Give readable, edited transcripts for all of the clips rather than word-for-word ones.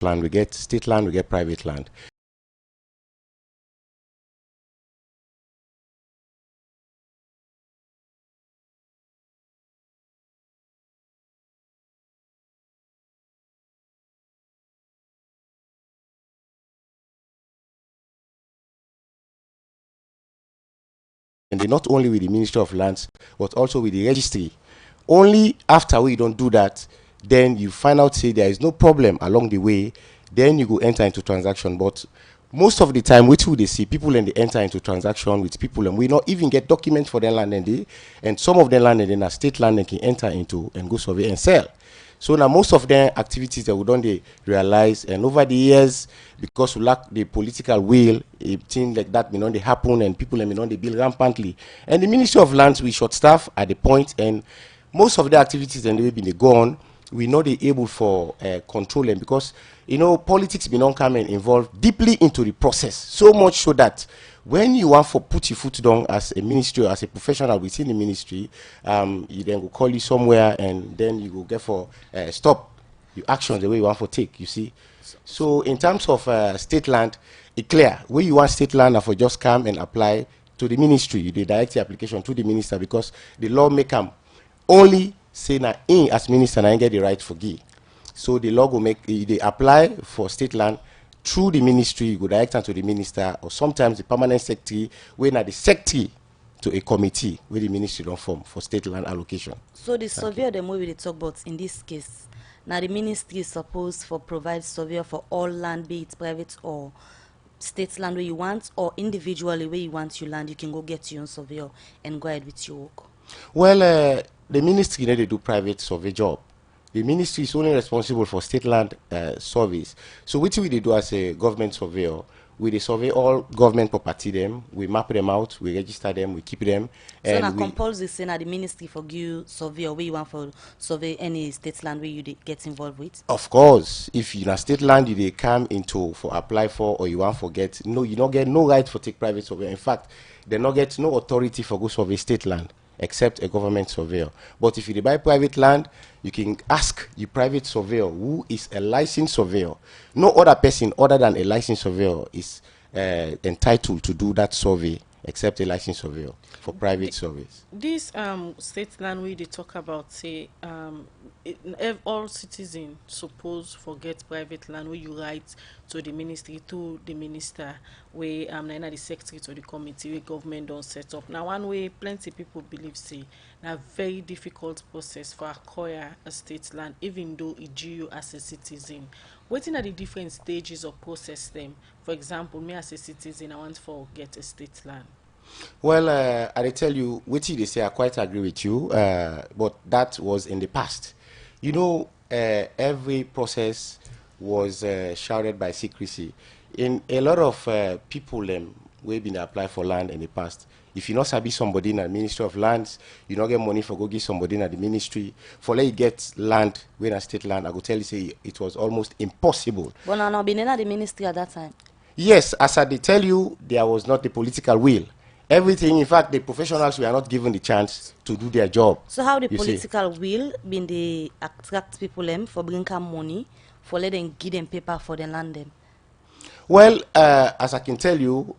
land, we get state land, we get private land. And they not only with the Ministry of Lands, but also with the registry. Only after we don't do that, then you find out say there is no problem along the way, then you go enter into transaction. But most of the time, which would they see people and they enter into transaction with people and we not even get documents for their land and some of their land and then a state land they can enter into and go survey and sell. So now most of their activities that we don't they realize, and over the years, because we lack the political will, a thing like that may not they happen and people may not they build rampantly. And the Ministry of Lands we short staff at the point, and most of the activities and they been gone, we not they able for control them because politics be not come and involve deeply into the process so much so that when you want for put your foot down as a ministry or as a professional within the ministry, you then will call you somewhere and then you will get for stop your actions the way you want for take, you see. So in terms of state land, it's clear where you want state land for just come and apply to the ministry. You direct the application to the minister because the law make them only say na in as minister and get the right for give. So the law will make they apply for state land through the ministry, you go direct to the minister, or sometimes the permanent secretary, when at the secretary to a committee where the ministry don't form for state land allocation. So the surveyor the way we talk about in this case, now the ministry is supposed for provide surveyor for all land, be it private or state land where you want, or individually where you want your land, you can go get your own surveyor and go ahead with your work. Well, the ministry they do private survey job. The ministry is only responsible for state land surveys. So what we do as a government surveyor, we survey all government property them, we map them out, we register them, we keep them. So now compulsory say now the ministry for you surveyor where you want for survey any state land where you get involved with? Of course, if you na state land you they come into for apply for or you want forget, no, you don't get no right for take private surveyor. In fact, they not get no authority for go survey state land except a government surveyor. But if you buy private land, you can ask your private surveyor who is a licensed surveyor. No other person other than a licensed surveyor is entitled to do that survey except a licensed surveyor for private surveys. This state land we they talk about say all citizens suppose forget private land where you write to the ministry to the minister where the secretary to the committee where government don't set up. Now one way plenty people believe say a very difficult process for acquire a state land even though it due you as a citizen. What are the different stages of process them? For example, me as a citizen I want to get a state land. Well, I tell you, what they say, I quite agree with you, but that was in the past. Every process was shrouded by secrecy. In a lot of people we've been apply for land in the past. If you not sabi somebody in the Ministry of Lands, you not get money for go give somebody in the ministry. For let you get land, when a state land, I go tell you say it was almost impossible. But now been in the ministry at that time. Yes, as I tell you, there was not the political will. Everything, in fact, the professionals were not given the chance to do their job. So how the political will been they attract people for bring them money for let them give them paper for the land them? Well, as I can tell you,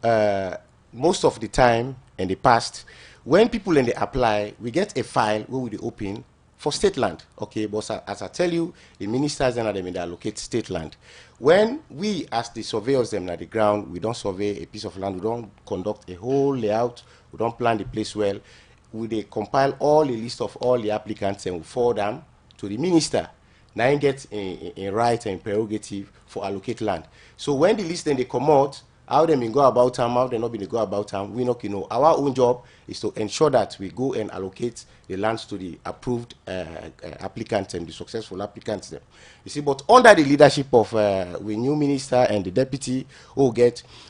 most of the time in the past, when people they apply, we get a file where we open for state land. Okay, but as I tell you, the ministers and them they allocate state land. When we, as the surveyors them at the ground, we don't survey a piece of land, we don't conduct a whole layout, we don't plan the place well. We compile all the list of all the applicants and we forward them to the minister. Now he gets a right and prerogative for allocate land. So when the list then they come out, how they go about them, how they not been go about them, we not know. Our own job is to ensure that we go and allocate the lands to the approved applicants and the successful applicants. Them. You see, but under the leadership of the new minister and the deputy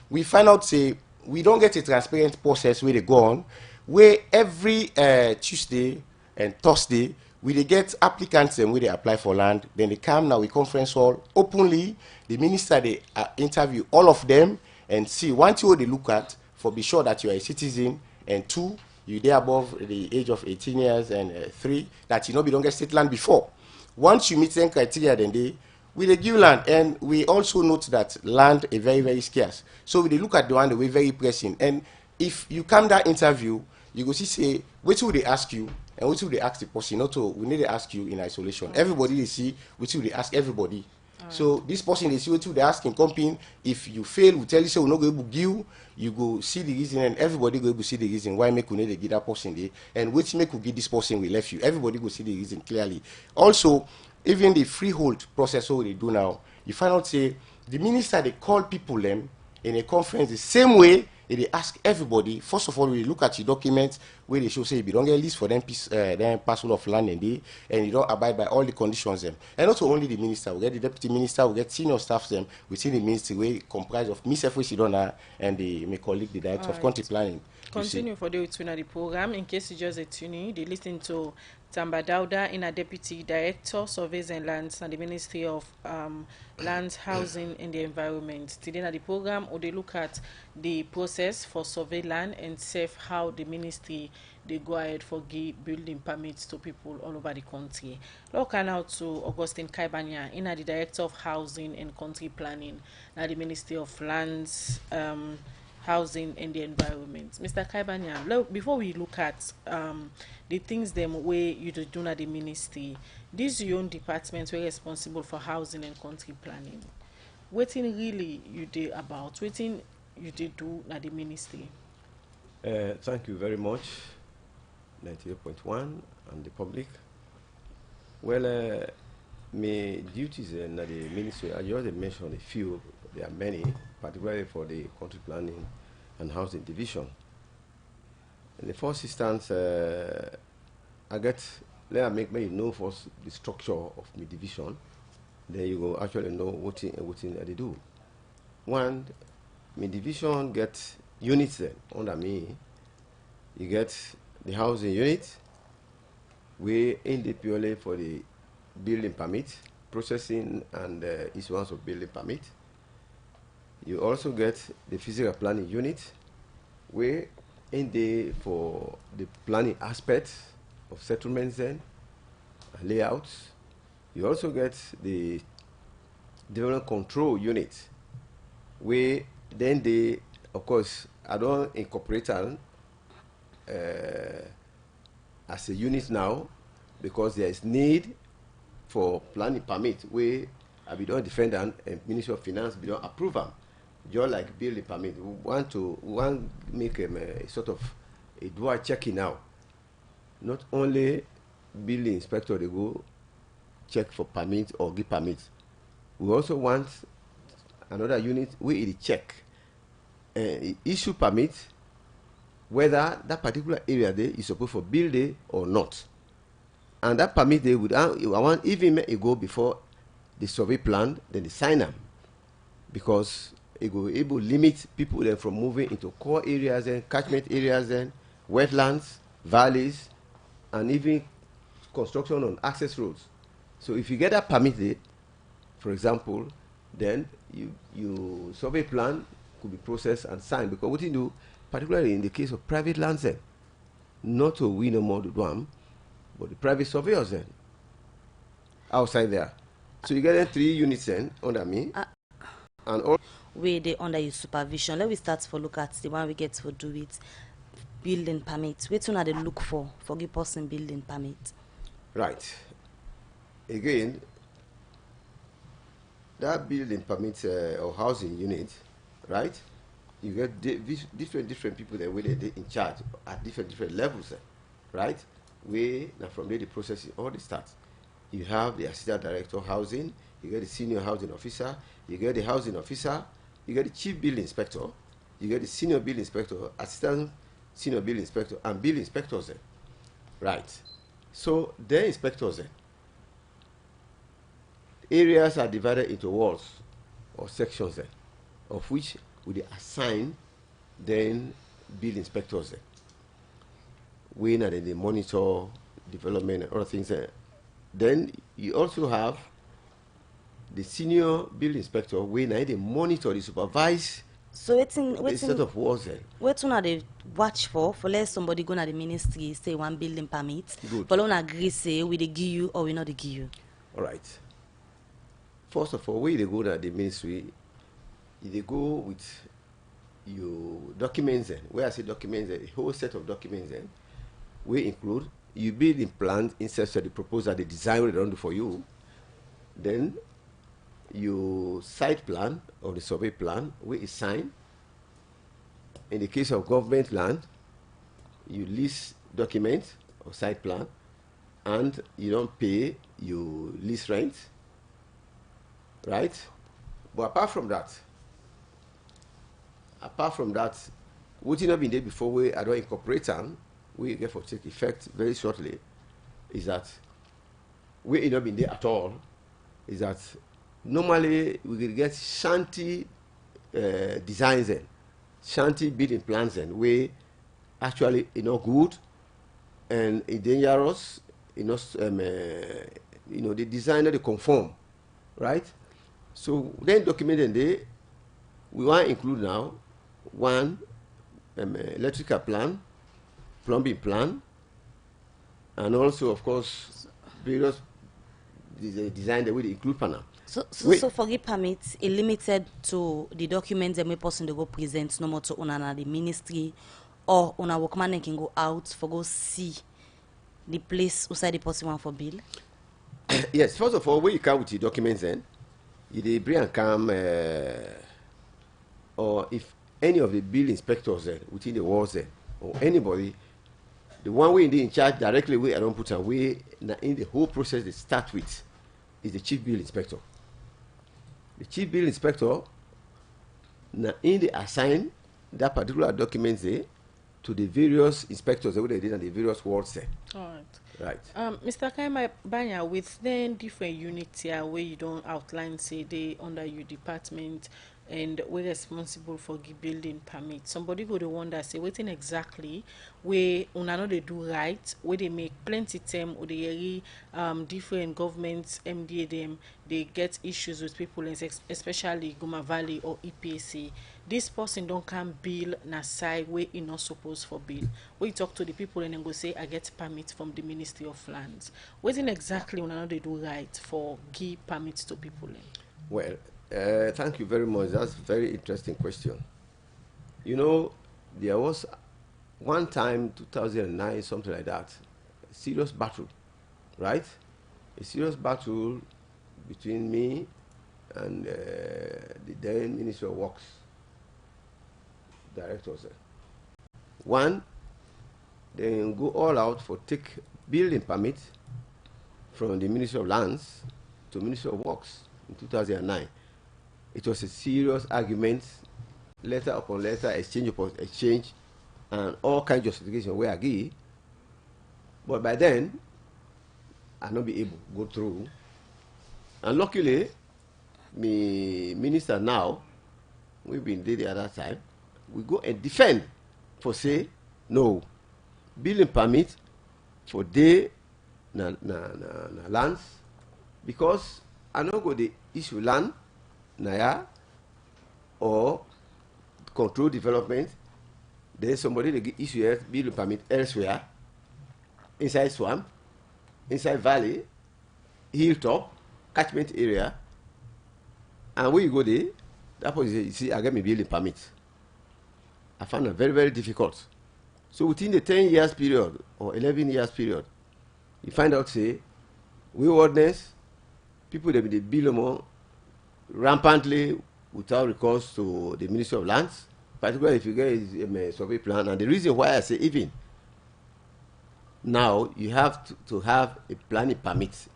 we find out say we don't get a transparent process where they go on, where every Tuesday and Thursday we get applicants and where they apply for land. Then they come now we conference hall openly. The minister they interview all of them. And see, one thing they look at for be sure that you are a citizen, and two, you're there above the age of 18 years, and three, that you know you don't get state land before. Once you meet them criteria, then we dey give land, and we also note that land is very very scarce, so we dey look at the one that we very pressing. And if you come that interview, you go see say wetin we dey ask you and wetin we dey ask the person. Not to we need to ask you in isolation. Everybody dey see wetin we dey ask everybody. So this person dey see wetin we dey ask him company. If you fail, we tell you say we no go able give you go see the reason, and everybody go able see the reason why make we no dey give that person dey, and wetin make we give this person we left you. Everybody go see the reason clearly. Also, even the freehold process wey we dey do now, you find out say the minister dey call people them in a conference the same way they ask everybody. First of all, we look at your documents where they show say if you don't get list for them piece, then parcel of land and you don't abide by all the conditions them. And not only the minister, we get the deputy minister, we get senior staff them within the ministry, we comprise of myself, Sidona, and my colleague, the director of country planning. Continue for the the program. In case you just a tuning, they listen to Tamba Dauda, in a deputy director, surveys and lands, and the Ministry of Lands, Housing, and the Environment. Today, at the program, or they look at the process for survey land and safe how the ministry they go ahead for give building permits to people all over the country. Look now to Augustine Kaibanya, in the director of housing and country planning, at the Ministry of Lands. Housing and the environment. Mr. Kaibanya, before we look at the things them way you do at the ministry, this your own department were responsible for housing and country planning. Waiting really you did about waiting you did do at the ministry. Thank you very much, 98.1 and the public. Well, my duties in the ministry, I just mentioned a few, there are many, particularly for the country planning and housing division. In the first instance, let me make you know first the structure of my division. Then you will actually know what they do. One, my division gets units then under me. You get the housing unit, we in the purely for the building permit, processing and issuance of building permit. You also get the physical planning unit, where in the for the planning aspects of settlements and layouts. You also get the development control unit, where then they, of course, I don't incorporate them as a unit now, because there is need for planning permit where I be don't defend and Ministry of Finance be don't approve them. Just like building permit, we want make a sort of a dual checking now. Not only building inspector they go check for permit or give permit. We also want another unit where it check issue permit whether that particular area there is supposed for building or not. And that permit they would I want even it go before the survey plan, then they sign them, because it will able limit people then from moving into core areas and catchment areas and wetlands, valleys, and even construction on access roads. So if you get that permit there, for example, then you survey plan could be processed and signed, because what you do, particularly in the case of private lands then, not to we no more to do them, but the private surveyors then outside there. So you get 3 units then under me, and all Where they under your supervision. Let me start for look at the one we get to do with building permit. Wait till now they look for give person building permit. right. Again, that building permit or housing unit, right? You get different people that where they in charge at different levels, right? Where now from there the process is all the starts. You have the assistant director of housing, you get the senior housing officer, you get the housing officer, you get the chief building inspector, you get the senior building inspector, assistant senior building inspector, and building inspectors then. Right. So their inspectors then. Areas are divided into wards or sections then, of which we assign then building inspectors then. We now then they monitor development and other things there. Then you also have the senior building inspector where now they monitor, they supervise So the set of walls then. what una dey watch for let somebody go na the ministry say one building permit. Good. For una agree say we dey give you or we not dey give you. All right. First of all, where they go to the ministry, they go with your documents. Then, where I say documents, a whole set of documents. Then, we include you build in plan instead of the proposal, the design we don't do for you. Then, your site plan or the survey plan, where is signed. In the case of government land, you lease documents or site plan, and you don't pay your lease rent, right? But apart from that, what you not been there before, we I don't incorporate them, we get for take effect very shortly, is that we not been there at all, is that normally we will get shanty designs and shanty building plans and we actually good and dangerous, the designer they conform, right? So then documented they we want to include now one electrical plan, plumbing plan, and also of course various design that will include panel. So for the permits, it limited to the documents that may person to go present no more to una the ministry, or una workman can go out for go see the place outside the person want for bill. Yes, first of all, when you come with your documents, then you bring and come, or if any of the bill inspectors within the walls or anybody, the one way in charge directly, we I don't put away in the whole process they start with is the chief bill inspector. The chief bill inspector now in the assign that particular documents there to the various inspectors that they did and the various wards there. All right. Right. Mr. Kaima Banya, with then different units here where you don't outline, say they under your department and we're responsible for the building permit. Somebody go to wonder, say, waiting exactly where una know they do right, where they make plenty time or they different governments, MDA them, they get issues with people, especially Guma Valley or EPC. This person don't come bill na side where he not supposed for bill. We talk to the people and then go say, I get permit from the Ministry of Lands. Waiting exactly una know they do right for give permits to people. Well, thank you very much. That's a very interesting question. You know, there was one time, 2009, something like that, a serious battle, right? A serious battle between me and the then Minister of Works directors. One, they go all out for take building permit from the Ministry of Lands to Ministry of Works in 2009. It was a serious argument, letter upon letter, exchange upon exchange, and all kinds of justification were agreed. But by then, I not be able to go through. And luckily, me minister now, we've been there the other time, we go and defend for say, no, building permit for day na lands, because I not go the issue land, Naya, or control development, then somebody they issue building permit elsewhere, inside swamp, inside valley, hilltop, catchment area, and when you go there, that person say, you see, I get my building permit. I found it very, very difficult. So within the 10 years period or 11 years period, you find out, say, waywardness, people that be build more rampantly without recourse to the Ministry of Lands, particularly if you get a survey plan. And the reason why I say even now you have to have a planning permit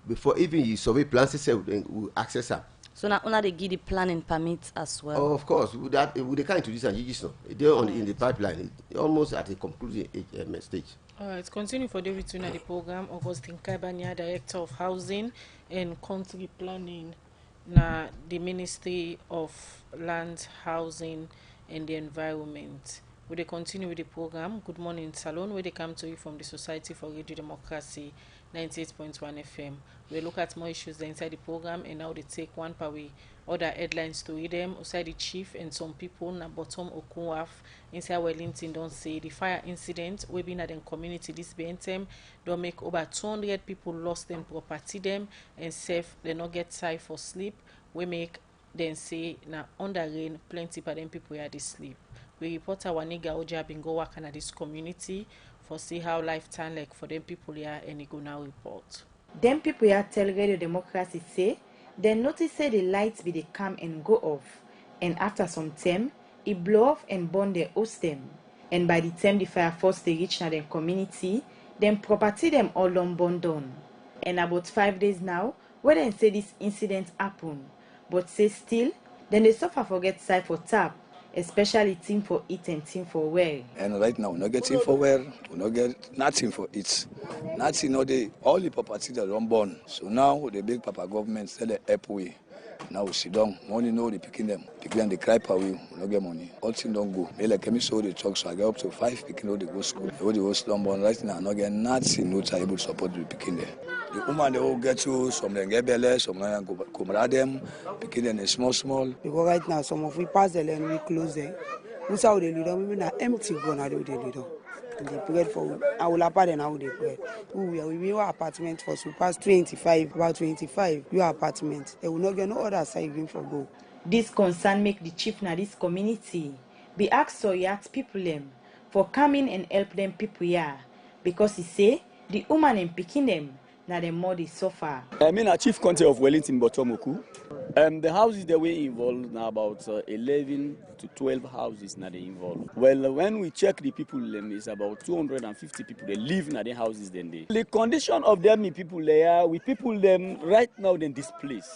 before even you survey plans will access them. So now una they give the planning permit as well. Oh, of course, with that they can't introduce and you know they're on in the pipeline, almost at a conclusion stage. All right, continue for the return of the program. Augustine Kabanya, Director of Housing and Country Planning, na the Ministry of Land, Housing and the Environment. We they continue with the program. Good morning, Salon, where they come to you from the Society for Radio Democracy, 98.1 FM. We look at more issues inside the program, and now they take one per way. Other headlines to read them. Outside the chief and some people na bottom Okuaf inside Wellington don't say the fire incident we been at the community this Bentem don't make over 200 people lost them property them and safe they not get time for sleep. We make then say na under rain plenty for them people here they sleep. We report our nigga Oja been go work at this community for see how life turn like for them people here and he go now report. Them people here tell Radio Democracy say they notice say the lights be they come and go off, and after some time it blow off and burn their host them. And by the time the fire force they reach na them community, them property them all done burn down. And about 5 days now, where they say this incident happen, but say still, then they suffer for get side for tap, especially team for eat and team for wear. And right now, we not getting for wear, we not get nothing for it. Nothing, no, all the property that don't burn. So now the big papa government sell the help way. Now we sit down, money no, they picking them, they cry per way, we not get money. All things don't go. Me like me so they talk, so I get up to 5 picking all they go school. All the host don't burn right now, not get nothing, no time able to support the picking there. The woman they all get to, some them get belly, some them go come them, picking them small. Because right now some of we pass the land, we close them. We saw the leader, we na empty gone out the leader. And they prayed for I will apart and how they pray. We were apartment for so past 25, about 25, your apartment. They will not get no other side even for go. This concern make the chief na this community be asked so yet people them for coming and help them people here because he say the woman and picking them na the more they suffer. I mean, a chief county of Wellington, Botomoku. The houses that were involved now about 11 to 12 houses now they involved. Well, when we check the people, it's about 250 people they live in the houses. Then the condition of them people there, we people them right now then displaced.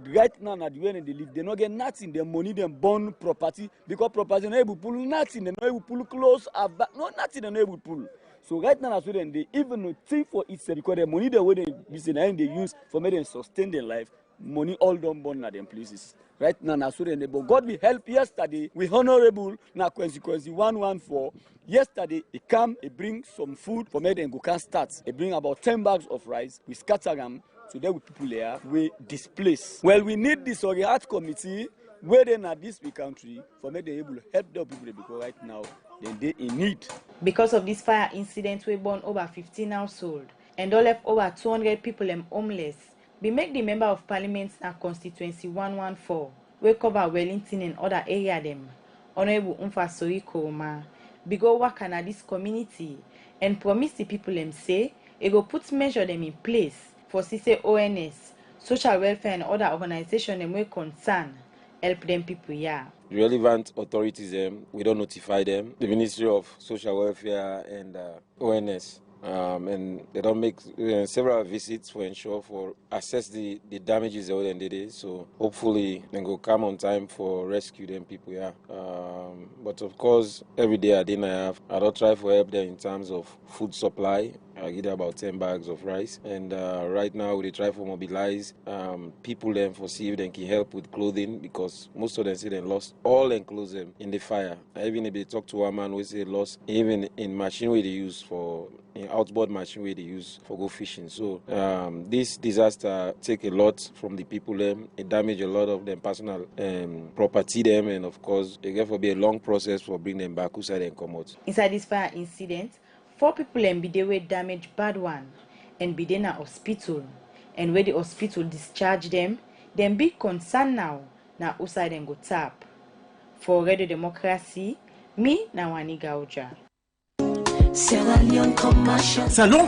Right now, at the end they live, they not get nothing. Their money, them burn property because property not able to pull nothing. They not able to pull clothes, no nothing. They not able to pull. So right now, as well, they even think for itself because the money the way they use for making them sustain their life, money all done born at them places. Right now, as well, but God will help. Yesterday, we honorable now consequence 114. Yesterday, he come, he bring some food for me and go can start. He bring about 10 bags of rice. We scatter them. So there with people there, we displace. Well, we need this art committee where they are this big country for me to able to help the people because right now they in need. Because of this fire incident, we born over 15 households and all left over 200 people homeless. We make the member of parliament na constituency 114. We cover Wellington and other area them. Honorable Umfa Soiko we go work on this community and promise the people them say it go put measure them in place for CC ONS, social welfare and other organizations them we concern help them people here. Relevant authorities we don't notify them. The Ministry of Social Welfare and ONS. And they don't make several visits for assess the damages they already did. So hopefully they go come on time for rescue them people. Yeah. But of course every day I don't try for help them in terms of food supply. I give them about 10 bags of rice. And right now we try for mobilize people then for see if they can help with clothing because most of them say they lost all their clothes in the fire. Even if they talk to one man, we say lost even in machinery they use for in outboard machine where they use for go fishing. So this disaster take a lot from the people them. It damage a lot of them personal property them, and of course it therefore be a long process for bring them back outside and come out. Inside this fire incident, 4 people be they were damaged bad one and be in a hospital. And where the hospital discharge them big concern now outside and go tap. For Radio Democracy, me Nawani Gauja. Salon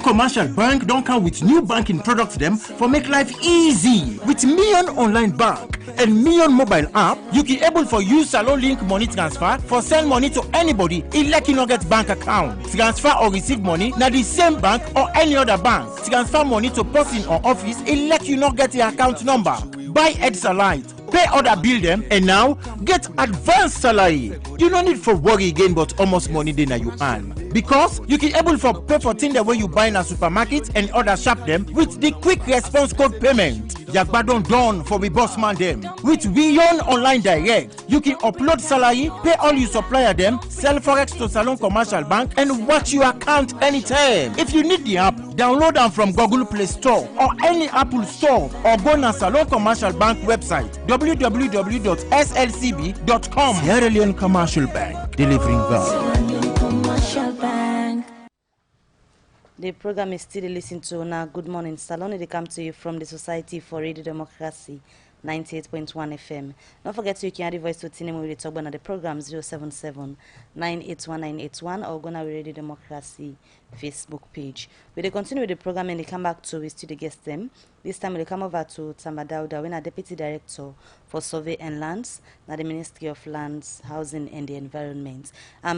Commercial Bank don't come with new banking products them for make life easy. With Million Online Bank and Million Mobile App, you can able for use Salon Link money transfer for send money to anybody in like you not get bank account. Transfer or receive money na the same bank or any other bank. Transfer money to person or office in like you not get the account number. Buy Salite, pay other bill them, and now get advanced salary. You don't need for worry again but almost money then you earn. Because you can able for pay for things the way you buy in a supermarket and other shop them with the quick response code payment. Yagbadon done for we boss man them. With Beyond Online Direct, you can upload salary, pay all your supplier them, sell forex to Salon Commercial Bank, and watch your account anytime. If you need the app, Download them from Google Play Store or any Apple Store, or go na Salon Commercial Bank website www.slcb.com. Sierra Leone Commercial Bank, delivering value. Commercial Bank. The program is still listening to now. Good morning, Salon. They come to you from the Society for Radio Democracy, 98.1 FM. Don't forget you can add the voice to Tinemo with the talk about the program 077-981-981 or go na Radio Democracy Facebook page. We will continue with the program and they come back to we still the guest them. This time we come over to Tamba Dauda, when a Deputy Director for Survey and Lands, now the Ministry of Lands, Housing and the Environment.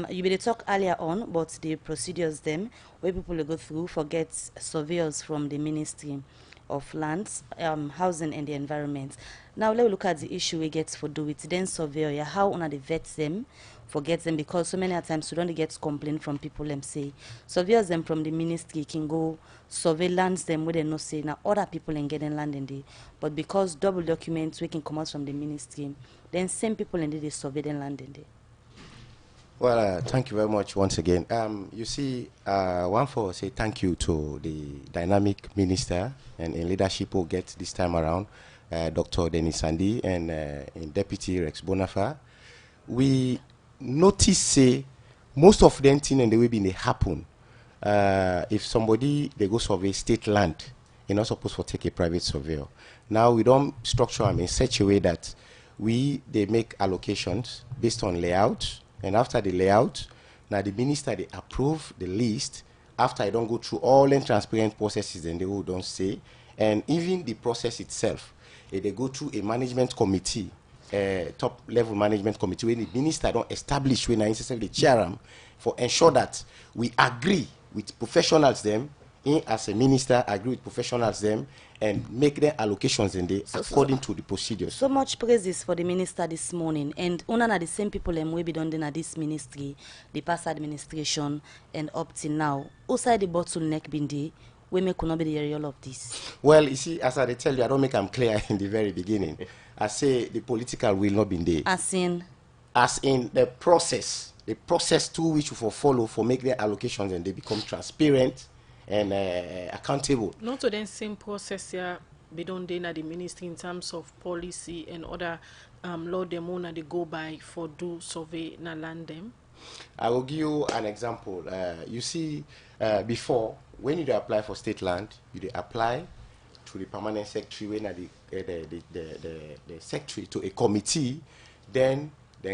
You will talk earlier on about the procedures them where people will go through for get surveyors from the Ministry of Lands, Housing and the Environment. Now let's look at the issue we get for do it. Then surveyor, how una they vet them, forget them, because so many times we don't get complaint from people them say surveyors them from the ministry can go survey lands them where they no say now other people and getting land in the, but because double documents we can come out from the ministry, then same people in the survey the land in the. Well, thank you very much once again. You see, one for say thank you to the dynamic minister and in leadership who get this time around, Dr. Denis Sandi and in Deputy Rex Bonafa. We notice say most of them thing and the way they happen. If somebody they go survey state land, you're not supposed to take a private surveyor. Now we don't structure them in such a way that they make allocations based on layout. And after the layout, now the minister, they approve the list. After I don't go through all the transparent processes and they will don't say. And even the process itself, they go through a management committee, top level management committee, when the minister don't establish when I necessarily chair them for ensure that we agree with professionals them, as a minister, agree with professionals them, and make their allocations in the according to the procedures. So much praises for the minister this morning, and una na the same people and we be done in this ministry, the past administration, and up till now. Outside the bottleneck bindi, we may not be the area of this. Well, you see, as I tell you, I don't make them clear in the very beginning. I say the political will not be there. As in the process to which you follow for make their allocations and they become transparent and accountable. Not to the same process here be done in the ministry in terms of policy and other law them on they go by for do survey na land them. I will give you an example. You see, before when you apply for state land, you apply to the permanent secretary when the secretary to a committee, then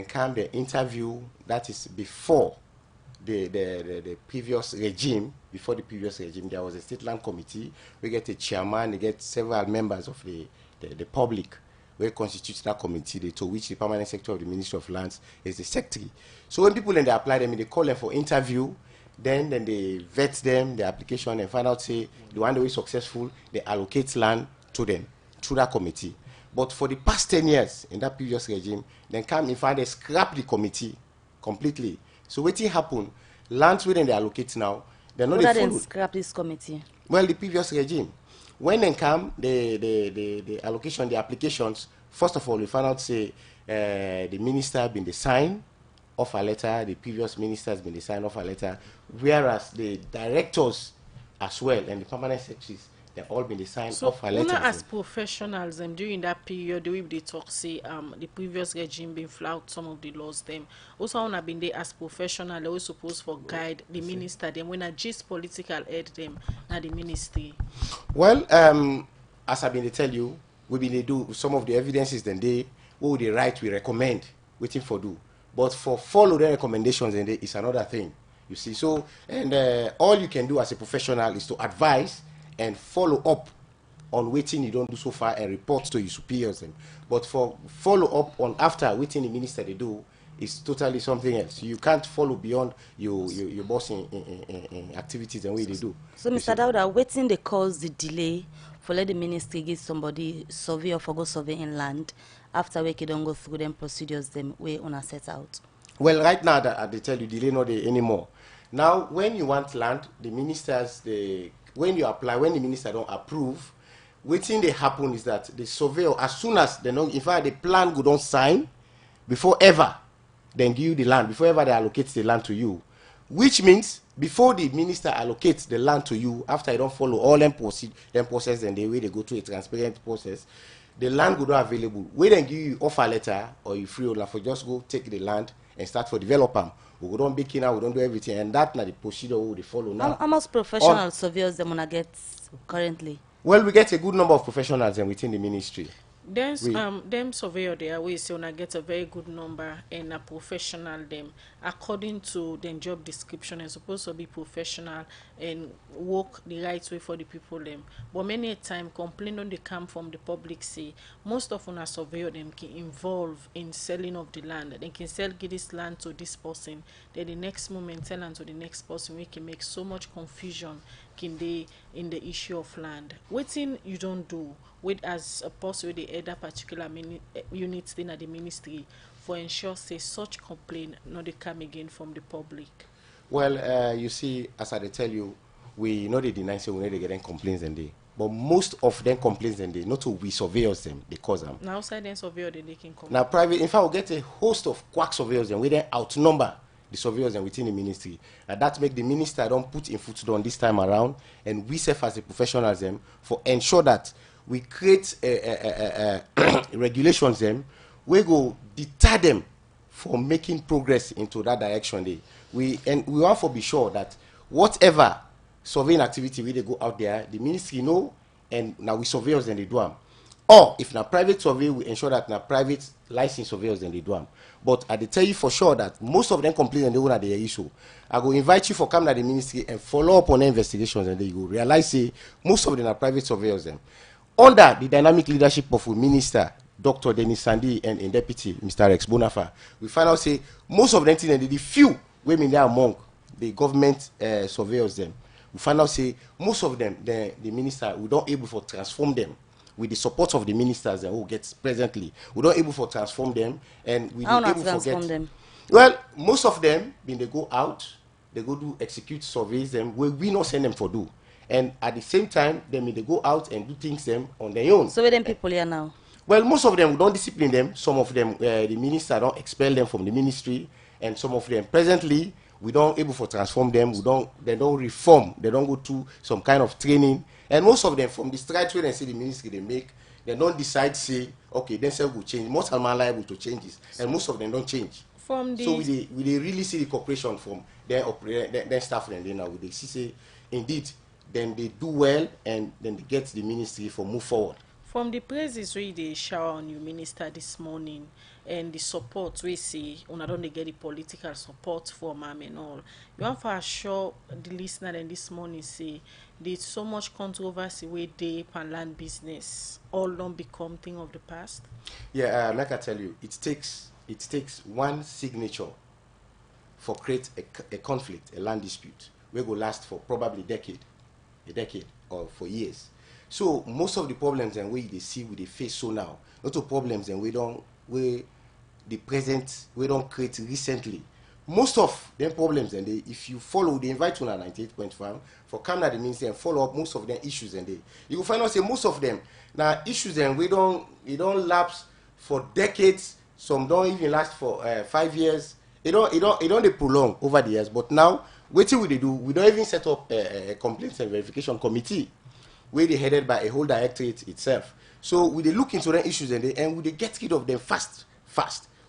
come the interview. That is before the previous regime. Before the previous regime, there was a state land committee. We get a chairman, they get several members of the public. We constitute that committee, to which the permanent secretary of the Ministry of Lands is the secretary. So when people then they apply them, they call them for interview. Then they vet them, the application, and find out say the one that is successful, they allocate land to them through that committee. But for the past 10 years in that previous regime, then come in fact they scrap the committee completely. So what happened? Lands within they allocate now, they're not they follow. Scrap this committee. Well, the previous regime. When they come, the allocation, the applications, first of all, we find out say the minister been the sign of a letter, the previous minister has been the sign of a letter, whereas the directors as well and the permanent secretaries, they've all been the sign of a letter. So, as professionals, during that period, the way they talk, say, the previous regime been flout some of the laws, them. Also, when I've been there as professional, they were supposed for guide the minister, them. When I just political head them, not the ministry. Well, as I've been to tell you, we've been to do some of the evidences, then what they write, we recommend, waiting for do. But for follow the recommendations, then it's another thing, you see. So, and all you can do as a professional is to advise and follow up on waiting you don't do so far and report to your superiors. But for follow up on after waiting the minister they do is totally something else. You can't follow beyond your boss in activities and way they do. So Mr. Dauda, waiting they cause the delay for let the ministry give somebody survey or for go survey in land after we don't go through them procedures them way on a set out. Well, right now that they tell you delay not anymore. Now when you want land, the ministers when you apply, when the minister don't approve, what thing they happen is that the surveyor, as soon as they know, in fact the plan go don't sign, before ever then give you the land, before ever they allocate the land to you, which means before the minister allocates the land to you, after you don't follow all them process and the way they go through a transparent process, the land go not available. We then give you offer letter or you free owner for just go take the land and start for develop them. We don't make it now, we don't do everything, and that's not the procedure we dey follow now. How much professional surveyors them wanna get currently? Well, we get a good number of professionals within the ministry. Them surveyor there we say when I get a very good number and a professional them according to their job description and supposed to be professional and work the right way for the people them. But many a time complaint on the come from the public say most of una surveyor them can involve in selling of the land. They can sell give this land to this person, then the next moment tell land to the next person. We can make so much confusion in the issue of land. Waiting you don't do with as a person with the other particular units in the ministry for ensure say such complaint not they come again from the public. Well, you see, as I tell you, we know they deny say we know they get complaints and they, but most of them complaints and they not to we surveyors them they cause them. Now outside them surveyor they can come. Now private, in fact, we get a host of quack surveyors and we then outnumber the surveyors and within the ministry, and that make the minister don't put in foot down this time around, and we serve as the professionals them for ensure that we create regulations them we go deter them from making progress into that direction. We want to be sure that whatever surveying activity we they go out there, the ministry know, and now we surveyors and they do them. Or if na private survey, we ensure that na private licensed surveyors then they do them. But I tell you for sure that most of them complain and they want their issue. I go invite you for come to the ministry and follow up on their investigations, and then you go realize say most of them are private surveyors them. Under the dynamic leadership of a minister, Dr. Dennis Sandy, and in deputy Mr. Rex Bonafa, we find out say most of them things and the few women there among the government surveyors them. We find out say most of them the minister we don't able for transform them with the support of the ministers who gets presently. We don't able for transform them, and we don't able transform them. Well, most of them when they go out, they go do execute surveys them where we not send them for do. And at the same time, they go out and do things them on their own. So where them people here now? Well, most of them we don't discipline them. Some of them, the minister don't expel them from the ministry, and some of them presently we don't able for transform them. They don't reform. They don't go to some kind of training. And most of them from the stride where they say the ministry they make, they don't decide say okay themselves will change. Most are liable to changes, and most of them don't change. From the so we really see the cooperation from their staff and then now they see say indeed then they do well and then they get the ministry for move forward. From the praises we they shower on you minister this morning and the support we see una don't they get the political support from and all. You want for sure the listener and this morning say there's so much controversy with the land business all don't become thing of the past. Yeah, like I tell you, it takes one signature for create a conflict, a land dispute. We go last for probably a decade or for years. So most of the problems and we they see we they face so now, not the problems and we don't create recently. Most of them problems and they, if you follow, they invite you on 98.5 for come at the ministry and follow up most of them issues and you will find out say most of them now issues and we don't lapse for decades. Some don't even last for 5 years. It don't they prolong over the years. But now, what do we do? We don't even set up a complaints and verification committee where they headed by a whole directorate itself. So we they look into the issues and we they get rid of them fast.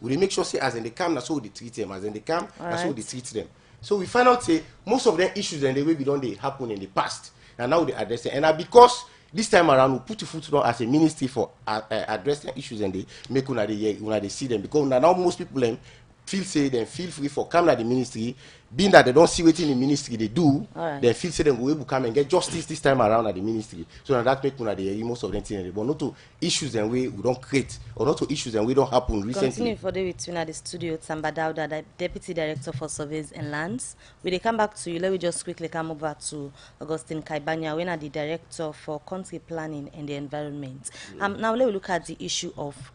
We they make sure say as in they come, that's how they treat them. As in they come, that's how they treat them. So we find out say most of them issues and the way we don't they happen in the past, and now they address it. And now because this time around we put the foot down as a ministry for addressing issues and they make una they see them, because now most people feel free for come to the ministry, being that they don't see what in the ministry they do, they feel say they go able to come and get justice this time around at the ministry. So now that make una they most of them things, but not to issues and we don't create, or not to issues and we don't happen recently. Continue for the between at the studio, Tamba Dauda, the Deputy Director for Surveys and Lands. When they come back to you, let me just quickly come over to Augustine Kaibanya, when are the Director for Country Planning and the Environment. Now let me look at the issue of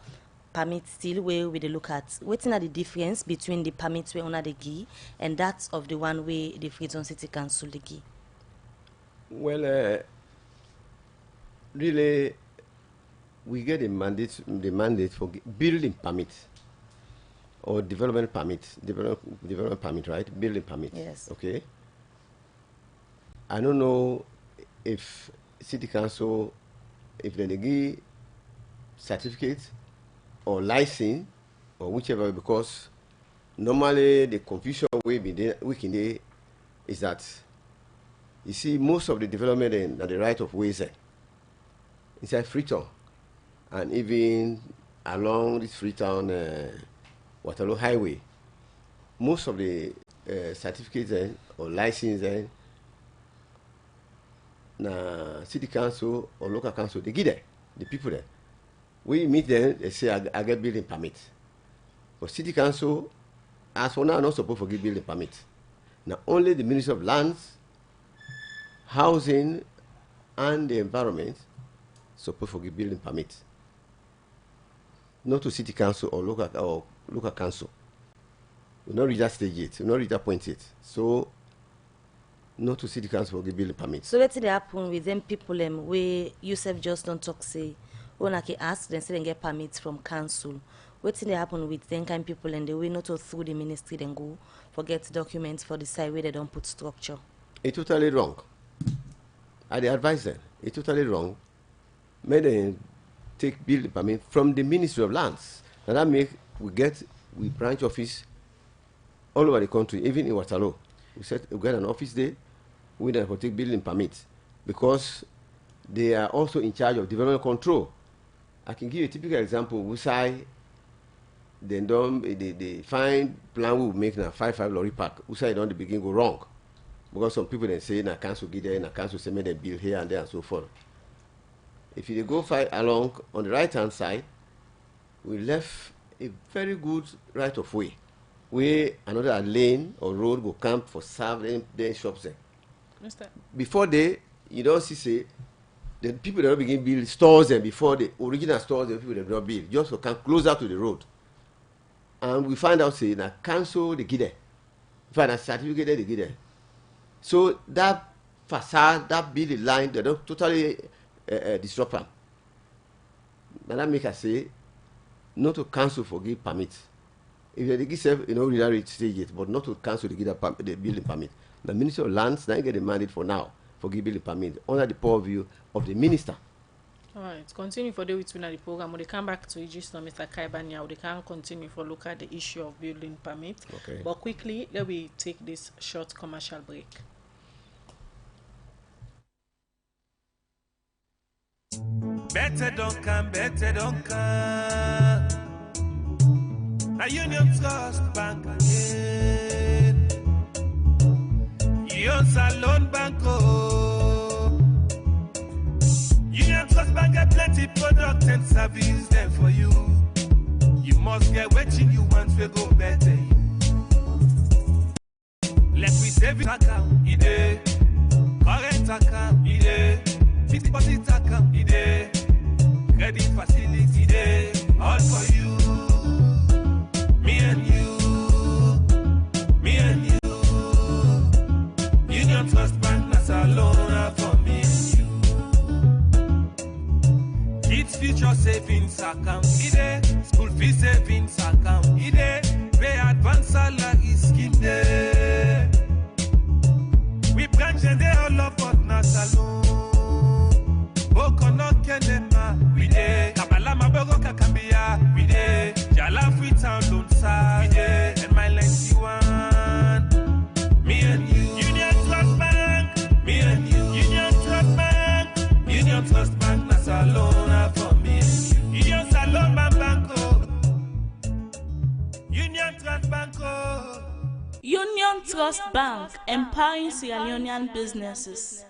permit still where we look at what's are the difference between the permits we honor the give and that of the one way the Free Zone City Council the give. Well, really, we get the mandate for building permits or development permit, development permit, right? Building permit. Yes. Okay. I don't know if city council, if they give certificate or license or whichever, because normally the confusion we can do is that you see most of the development in the right of ways inside Freetown and even along this Freetown Waterloo Highway, most of the certificates or license na city council or local council they give them, the people there. We meet them, they say I get building permit. But city council, as for now, not supposed to give building permit. Now only the Ministry of Lands, Housing and the Environment supposed to give building permit. Not to city council or local council. We not reach that stage yet. We not reach that point yet. So not to city council for give building permit. So what did happen with them people where Yusuf just don't talk say when I ask them say they get permits from council? What did happen with them kind people and the way not to through the ministry then go forget documents for the side where they don't put structure? It's totally wrong. I advise them. It's totally wrong. May they take building permit from the Ministry of Lands. And that make we branch office all over the country, even in Waterloo. We get an office there. We then take building permits because they are also in charge of development control. I can give you a typical example. We say they find plan we will make na 5 lorry park. We say don't begin go wrong because some people then say na council get there, na council say make them build here and there and so forth. If you go fight along on the right hand side, we left a very good right of way where another lane or road go camp for serving their shops there. Before you don't see the people that begin build stores and before the original stores the people that don't build just to come closer to the road. And we find out say that council they get there. In fact, a certificate they get there. So that facade, that building line, they don't totally disrupt them. And that make us say not to council for give permit. If they give self, reach stage yet, but not to council to give the building permit. The Ministry of Lands now get the mandate for now for give building permit under the purview of the minister. All right, continue for the week the program. When they come back to Aegis, Mr. Kaibanya, they can continue for look at the issue of building permit. Okay. But quickly, let me take this short commercial break. Better don't come, better don't come. Now Union Trust Bank again. Your Salon Banco. Union Trust Bank get plenty product and service there for you. You must get what you want to go better. Let me save it account, ide. Current account, ide. Fixed deposit account, ide. Credit facility, ide. All for you. Me and you. Union Trust Bank, na Salon for me and you. Kids future savings account, ide. School fee savings account, ide. Pay advance salary scheme, ide. We branch and they all love but na Salon. Bokono kenema, we ide. Kabala mabogo kakambia, we ide. Jala Freetown loan sa, we ide. And my 91, me and you. Union Trust Bank, me and you. Union Trust Bank, Union Trust Bank, na Salon for me and you. Union Salon Banco, Union Trust Banco. Union Trust Bank, empowering Sierra Leonean businesses.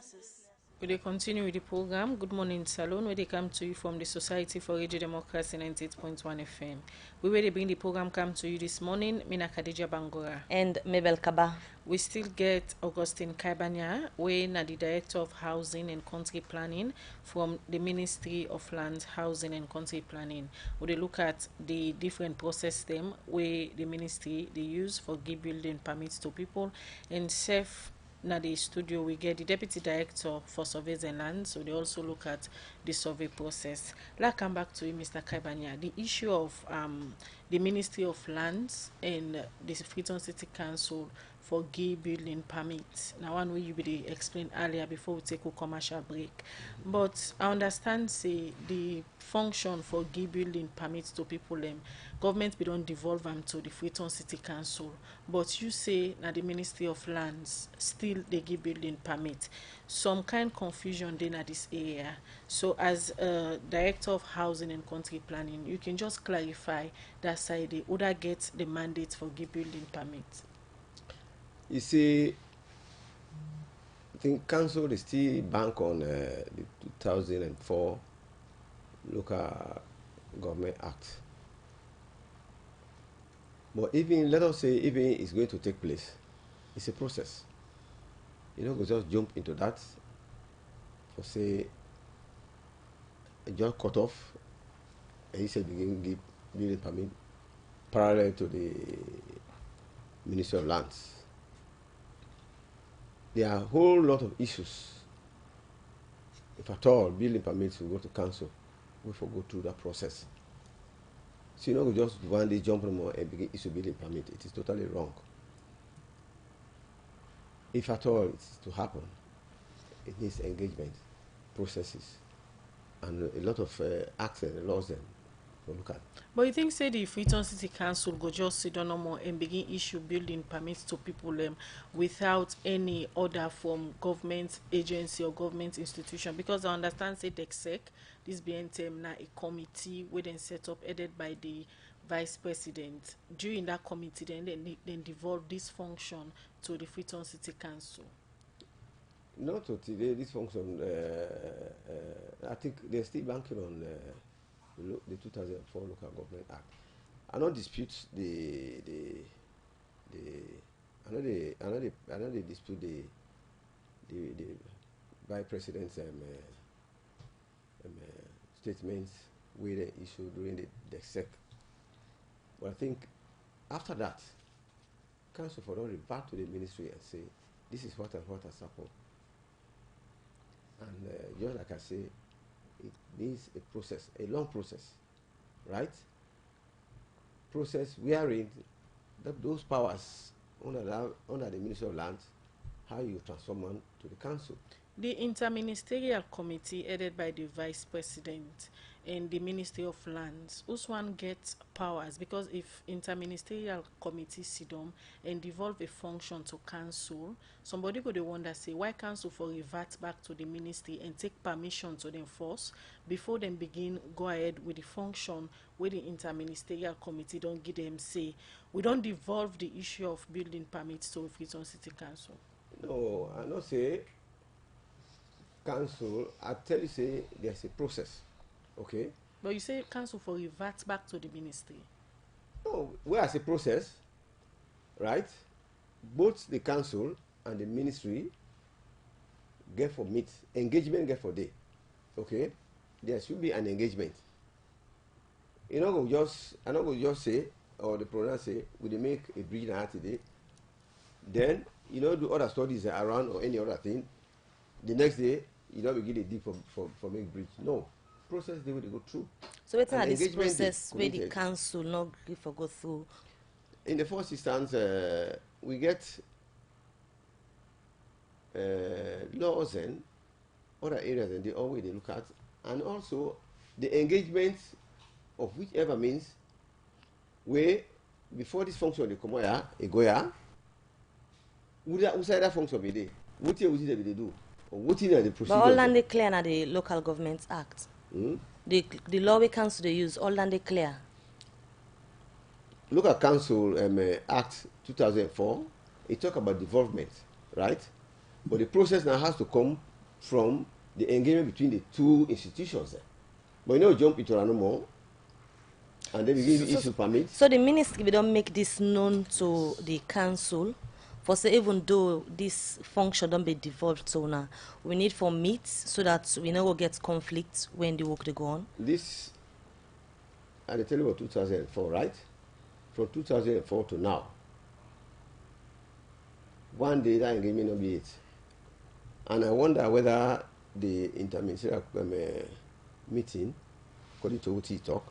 We will continue with the program. Good morning, Salon, where they come to you from the Society for Radio Democracy 98.1 FM. We will bring the program come to you this morning. Mina Khadija Bangora And Mabel Kaba. We still get Augustine Kaibanya, where na the Director of Housing and Country Planning from the Ministry of Lands, Housing and Country Planning. We will look at the different process them where the ministry they use for give building permits to people and safe. Now the studio we get the Deputy Director for Surveys and Lands, so they also look at the survey process. Let's come back to you, Mr. Kaibanya. The issue of the Ministry of Lands and the Freetown City Council for gay building permits. Now, one way you be explained earlier before we take a commercial break. But I understand, say, the function for gay building permits to people, government be don't devolve them to the Freetown City Council. But you say that the Ministry of Lands still they give building permit. Some kind confusion then at this area. So as a Director of Housing and Country Planning, you can just clarify that side the order gets the mandate for give building permit. You see, I think council is still bank on the 2004 Local Government Act. But even, let us say, even it's going to take place, it's a process. You know, we just jump into that for, say, a just cut off, and he said begin give building permit parallel to the Ministry of Lands. There are a whole lot of issues. If at all building permits will go to council, we will go through that process. So you know, we just one day jump on and begin issue building permit. It is totally wrong. If at all it's to happen, it needs engagement, processes, and a lot of acts and laws then to look at. But you think, say, the Freetown City Council go just sit down no more and begin issue building permits to people without any order from government agency or government institution? Because I understand, say, DEXEC, this BNTM now a committee where then set up headed by the vice president. During that committee, then devolve this function to the Freetown City Council. Not to today, this function, I think they're still banking on the 2004 Local Government Act. I don't dispute I know they dispute the vice president's statements we they issued during the SEC. But I think after that, council for don't revert to the ministry and say, this is what has happened. And just like I say, it needs a process, a long process, right? Process wherein those powers under the Ministry of Lands, how you transform them to the council. The interministerial committee headed by the vice president and the Ministry of Lands, whose one gets powers? Because if interministerial committee sit down and devolve a function to council, somebody could wonder, say, why council for revert back to the ministry and take permission to them first before them begin go ahead with the function where the interministerial committee don't give them say, we don't devolve the issue of building permits to Freetown City Council. No, I not say council, I tell you, say there's a process, okay? But you say council for revert back to the ministry. No, whereas a process, right? Both the council and the ministry get for meet, engagement get for day, okay? There should be an engagement. You know, I not go just say, or the program say, we dey make a bridge now today. Then, you know, do other studies around or any other thing. The next day, you know, begin a dig for make bridge. No. Process they will go through. So what's this process where the council not agree for go through? In the first instance, we get laws and other areas and they always they look at, and also the engagement of whichever means where before this function they come here, a go here, who say that function be there? What they do? Or what is the procedure? But all land they clear na the Local Government Act. The law we council they use, all land they clear. Local Council Act 2004, it talk about devolvement, right? But the process now has to come from the engagement between the two institutions. But you know, jump into no more, and then we give issue permits. So the ministry we don't make this known to the council. For say, even though this function don't be devolved so now, we need for meets so that we never get conflict when the work they go on. This, I tell you about 2004, right? From 2004 to now, one day that engagement will be it. And I wonder whether the interministerial meeting, according to what he talk,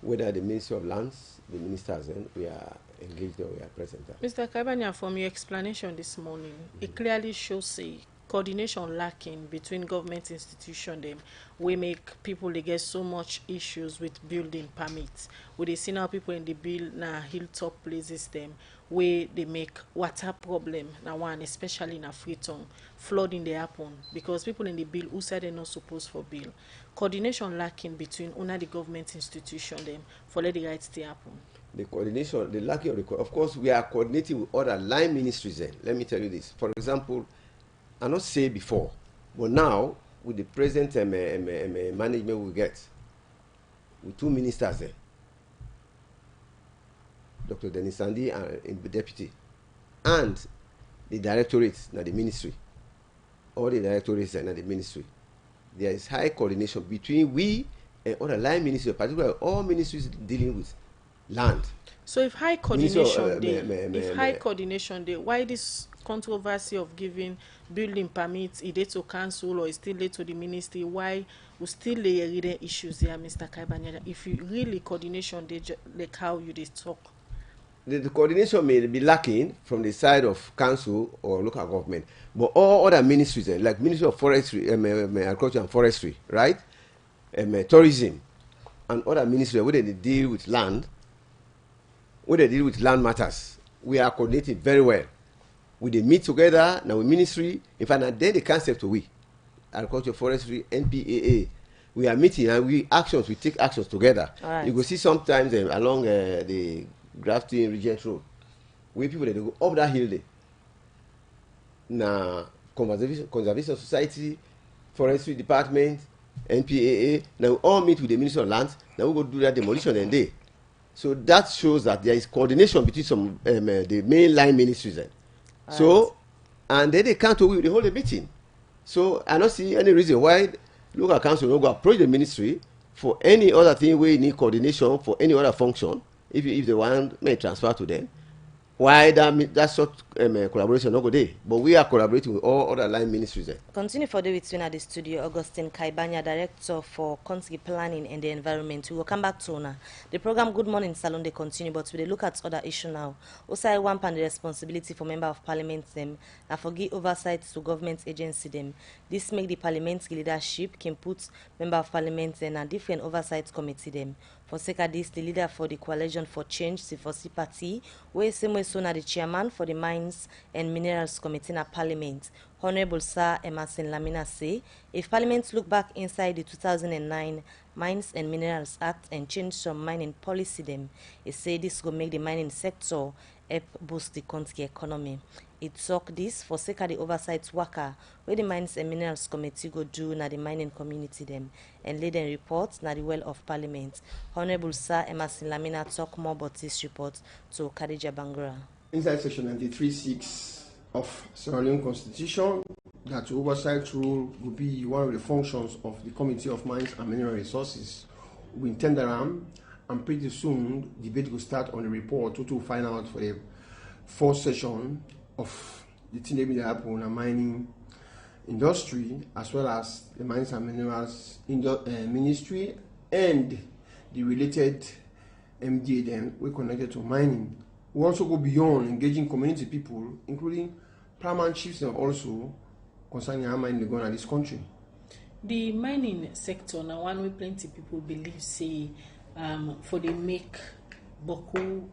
whether the Ministry of Lands, the ministers, and we are engaged or we are present. Mr. Kabanya, from your explanation this morning, it clearly shows a coordination lacking between government institutions them we make people they get so much issues with building permits. We they see now people in the bill na hilltop places them where they make water problem now one, especially in a Freetown, flooding they happen because people in the bill who said they're not supposed for bill. Coordination lacking between only the government institution them for let the rights to happen. The coordination, the lacking of course, we are coordinating with other line ministries. Let me tell you this. For example, I not say before, but now with the present management we get, with two ministers there, Dr. Denis Sandi and the deputy, and the directorates, now the ministry, all the directorates and the ministry, there is high coordination between we and other line ministries, particularly all ministries dealing with land. So if high coordination coordination day, why this controversy of giving building permits either to council or is still late to the ministry? Why we still lay reading issues there, Mr. Kaibanya? If you really coordination they like how you they talk. The coordination may be lacking from the side of council or local government, but all other ministries, like Ministry of Forestry, Agriculture and Forestry, right, tourism, and other ministries where they deal with land, where they deal with land matters, we are coordinating very well. We they meet together now with ministry. In fact, then the concept we, Agriculture, Forestry, NPAA, we are meeting and we take actions together. Right. You go see sometimes along the Grafton Regent Road, where people they go up that hill there. Now, Conservation Society, Forestry Department, NPAA, now we all meet with the Ministry of Lands. Now we go do that demolition and day. So that shows that there is coordination between some the mainline ministries. So, and then they can't with the whole meeting. So I don't see any reason why local council will go approach the ministry for any other thing where you need coordination for any other function. If they want may transfer to them, why that sort collaboration not go there? But we are collaborating with all other line ministries there. Continue for the with at the studio, Augustine Kaibanya, Director for Country Planning and the Environment. We will come back to Ona. The program Good Morning Salon they continue, but we look at other issue now. Also, I want the responsibility for Member of Parliament them and forgive oversight to government agency them. This make the parliamentary leadership can put Member of Parliament and a different oversight committee them. For sake of this, the leader for the Coalition for Change, C4C Party, where same way so the chairman for the Mines and Minerals Committee in Parliament, Honorable Sir Emerson Lamina say, if Parliament look back inside the 2009 Mines and Minerals Act and change some mining policy them, it say this will make the mining sector help boost the country economy. It talk this for sake of the oversight worker where the Mines and Minerals Committee go do na the mining community them and lay them reports na the well of Parliament. Honorable Sir Emerson Lamina talk more about this report to Khadija Bangura. Inside section 93(6) of Salon Constitution, that oversight rule will be one of the functions of the Committee of Mines and Mineral Resources. We intend around, and pretty soon debate will start on the report to find out for the fourth session of the thing that happen in mining industry, as well as the Mines and Minerals Ministry and the related MDA then we connected to mining. We also go beyond engaging community people, including paramount chiefs and also concerning how mining going in this country. The mining sector now one way plenty people believe say for they make boku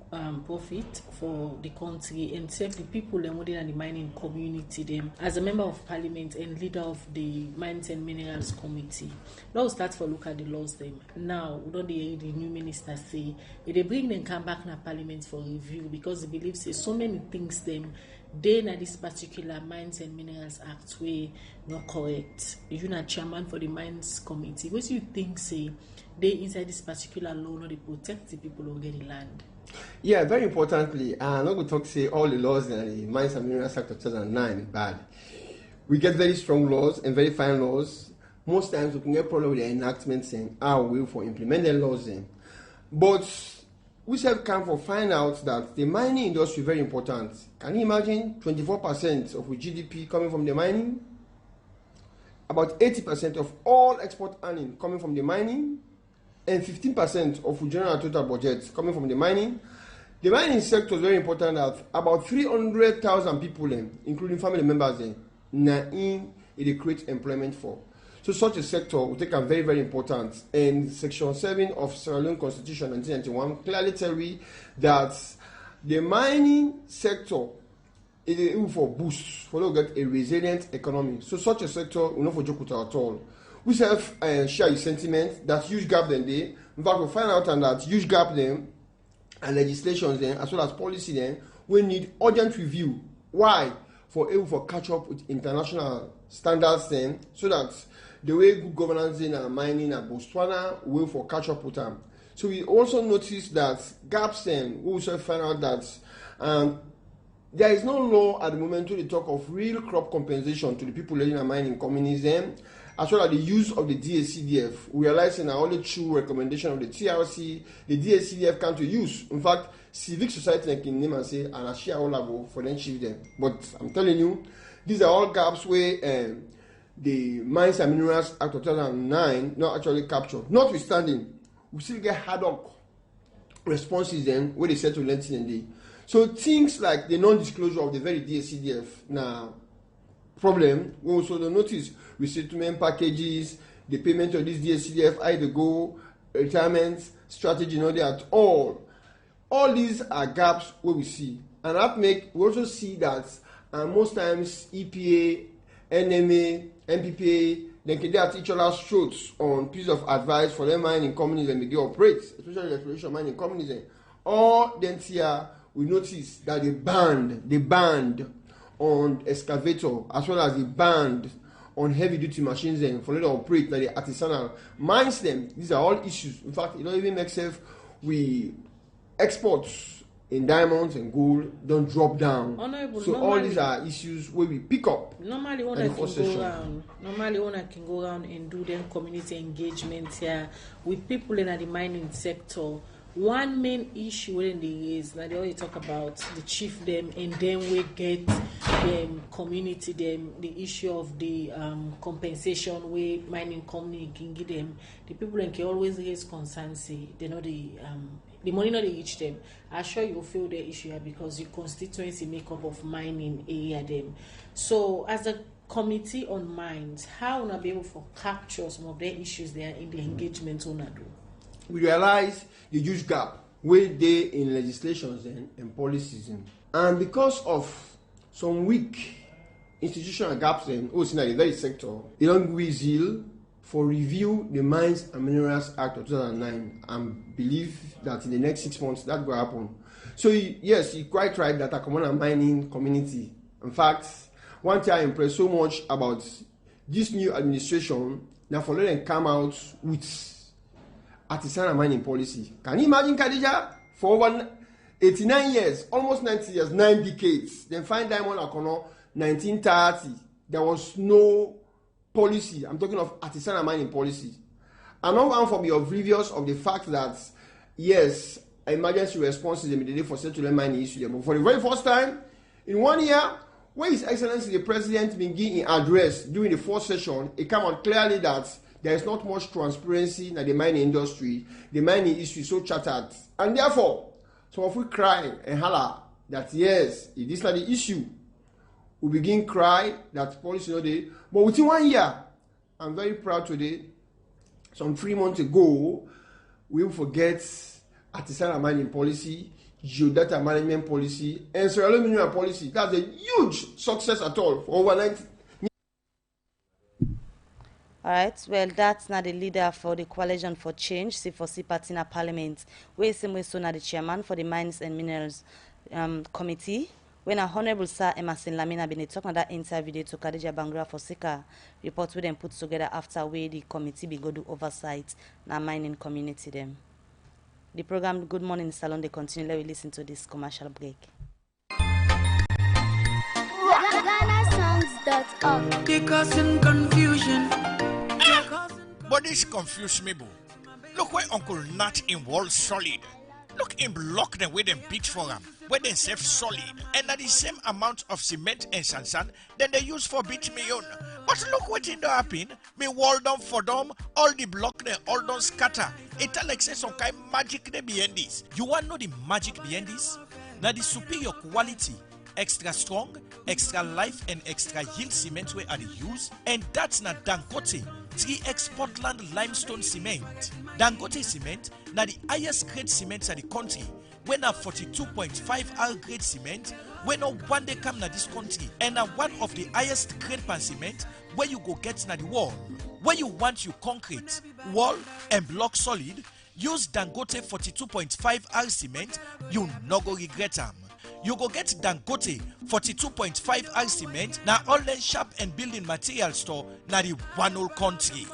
profit for the country and serve the people and within the mining community them as a member of parliament and leader of the Mines and Minerals Committee. Now start for look at the laws them. Now don't the new minister say if they bring them come back na parliament for review because they believe say so many things them they na this particular Mines and Minerals Act way not correct. If you're not chairman for the Mines Committee, what do you think say they inside this particular law not they protect the people who get the land? Yeah, very importantly, I'm not going to talk say all the laws in the Mines and Minerals Act of 2009 is bad. We get very strong laws and very fine laws. Most times we can get problem with the enactments and our will for implementing laws in. But we have come for find out that the mining industry is very important. Can you imagine 24% of the GDP coming from the mining? about 80% of all export earning coming from the mining, and 15% of general total budget coming from the mining. The mining sector is very important that about 300,000 people, including family members, it creates employment for. So such a sector will take a very, very important. And Section 7 of Sierra Leone Constitution 1991 clearly tells me that the mining sector is able for boost, for to get a resilient economy. So such a sector will not for joke at all. We have share your sentiment that huge gap then there. In fact, we'll find out that huge gap then and legislations then, as well as policy then, we need urgent review. Why? For able for catch up with international standards then, so that the way good governance in mining and Botswana will for catch up with them. So we also notice that gaps then, we also find out that there is no law at the moment to the talk of real crop compensation to the people living in mining communities then, as well as the use of the DACDF. We realize in our only true recommendation of the TRC, the DACDF can't use. In fact, civic society can name and say, and I share all ago for them shift them. But I'm telling you, these are all gaps where the Mines and Minerals Act of 2009 not actually captured. Notwithstanding, we still get hard hoc responses then where they said to lengthen in the. So things like the non-disclosure of the very DACDF now problem, we also don't notice resettlement packages, the payment of this DACDF, either go, retirement strategy, not there at all. All these are gaps where we see. And that we also see that most times EPA, NMA, NPPA, they can at each other's throats on piece of advice for them mining companies and they operate, especially the exploration mining companies. All then here we notice that they banned on excavator as well as the banned on heavy duty machines then for them to operate like the artisanal mines them. These are all issues. In fact, it don't even make sense we exports in diamonds and gold don't drop down. So all these are issues where we pick up. Normally owner can go around and do them community engagement here with people in the mining sector. One main issue when they is that they always talk about the chief them and then we get community them the issue of the compensation where mining company can give them. The people can always raise concerns say they know the money not they reach them. I'm sure you'll feel the issue here because your constituency makeup of mining area them. So as a committee on mines, how will be able to capture some of their issues there in the engagement on do? We realize the huge gap where they in legislations and policies and because of some weak institutional gaps in the very sector, they don't zeal for review the Mines and Minerals Act of 2009 and believe that in the next 6 months that will happen. So yes, you're quite right that a common mining community. In fact, one thing I impressed so much about this new administration, now for them come out with artisanal mining policy. Can you imagine, Khadija, for over 89 years, almost 90 years, 9 decades, then find diamond Akono, 1930, there was no policy. I'm talking of artisanal mining policy. I'm not one for be oblivious of the fact that, yes, emergency response is immediately for settlement mining issue. But for the very first time, in 1 year, when His Excellency the President began in address during the first session, it came out clearly that there is not much transparency in the mining industry. The mining issue is so chattered. And therefore, some of we cry and holler that yes, if this is not the issue, we begin cry that policy not there. But within 1 year, I'm very proud today, some 3 months ago, we will forget artisanal mining policy, geodata management policy, and Sierra Leone mineral policy. That's a huge success at all for over 90. All right, well, that's not the leader for the Coalition for Change, C4C Party in Parliament. We're the chairman for the Mines and Minerals Committee. When a Honorable Sir Emerson Lamina been talking that interview to Khadija Bangra for Sika report with them put together after where the committee be go do oversight na mining community them. The program Good Morning Salon they continue. Let we listen to this commercial break. GhanaSongs.org. They causing confusion. But this confused me, boo. Look where Uncle Nat involved solid. Look in block them where them beat for them, where they save solid, and at the same amount of cement and sand then they use for beat me on. But look what in the happen, me wall down for them, all the block they all don't scatter. It like say some kind magic they behind this. You want know the magic behind this? Now the superior quality, extra strong, extra life and extra yield cement where are the use, and that's not Dangote 3x Portland limestone cement. Dangote cement na the highest grade cement in the country. We na 42.5 R grade cement. We no one day come na this country, and na one of the highest grade pan cement where you go get na the wall. Where you want you concrete, wall and block solid, use Dangote 42.5 R cement. You no go regret am. You go get Dangote 42.5 R cement na all sharp and building material store na the one whole country.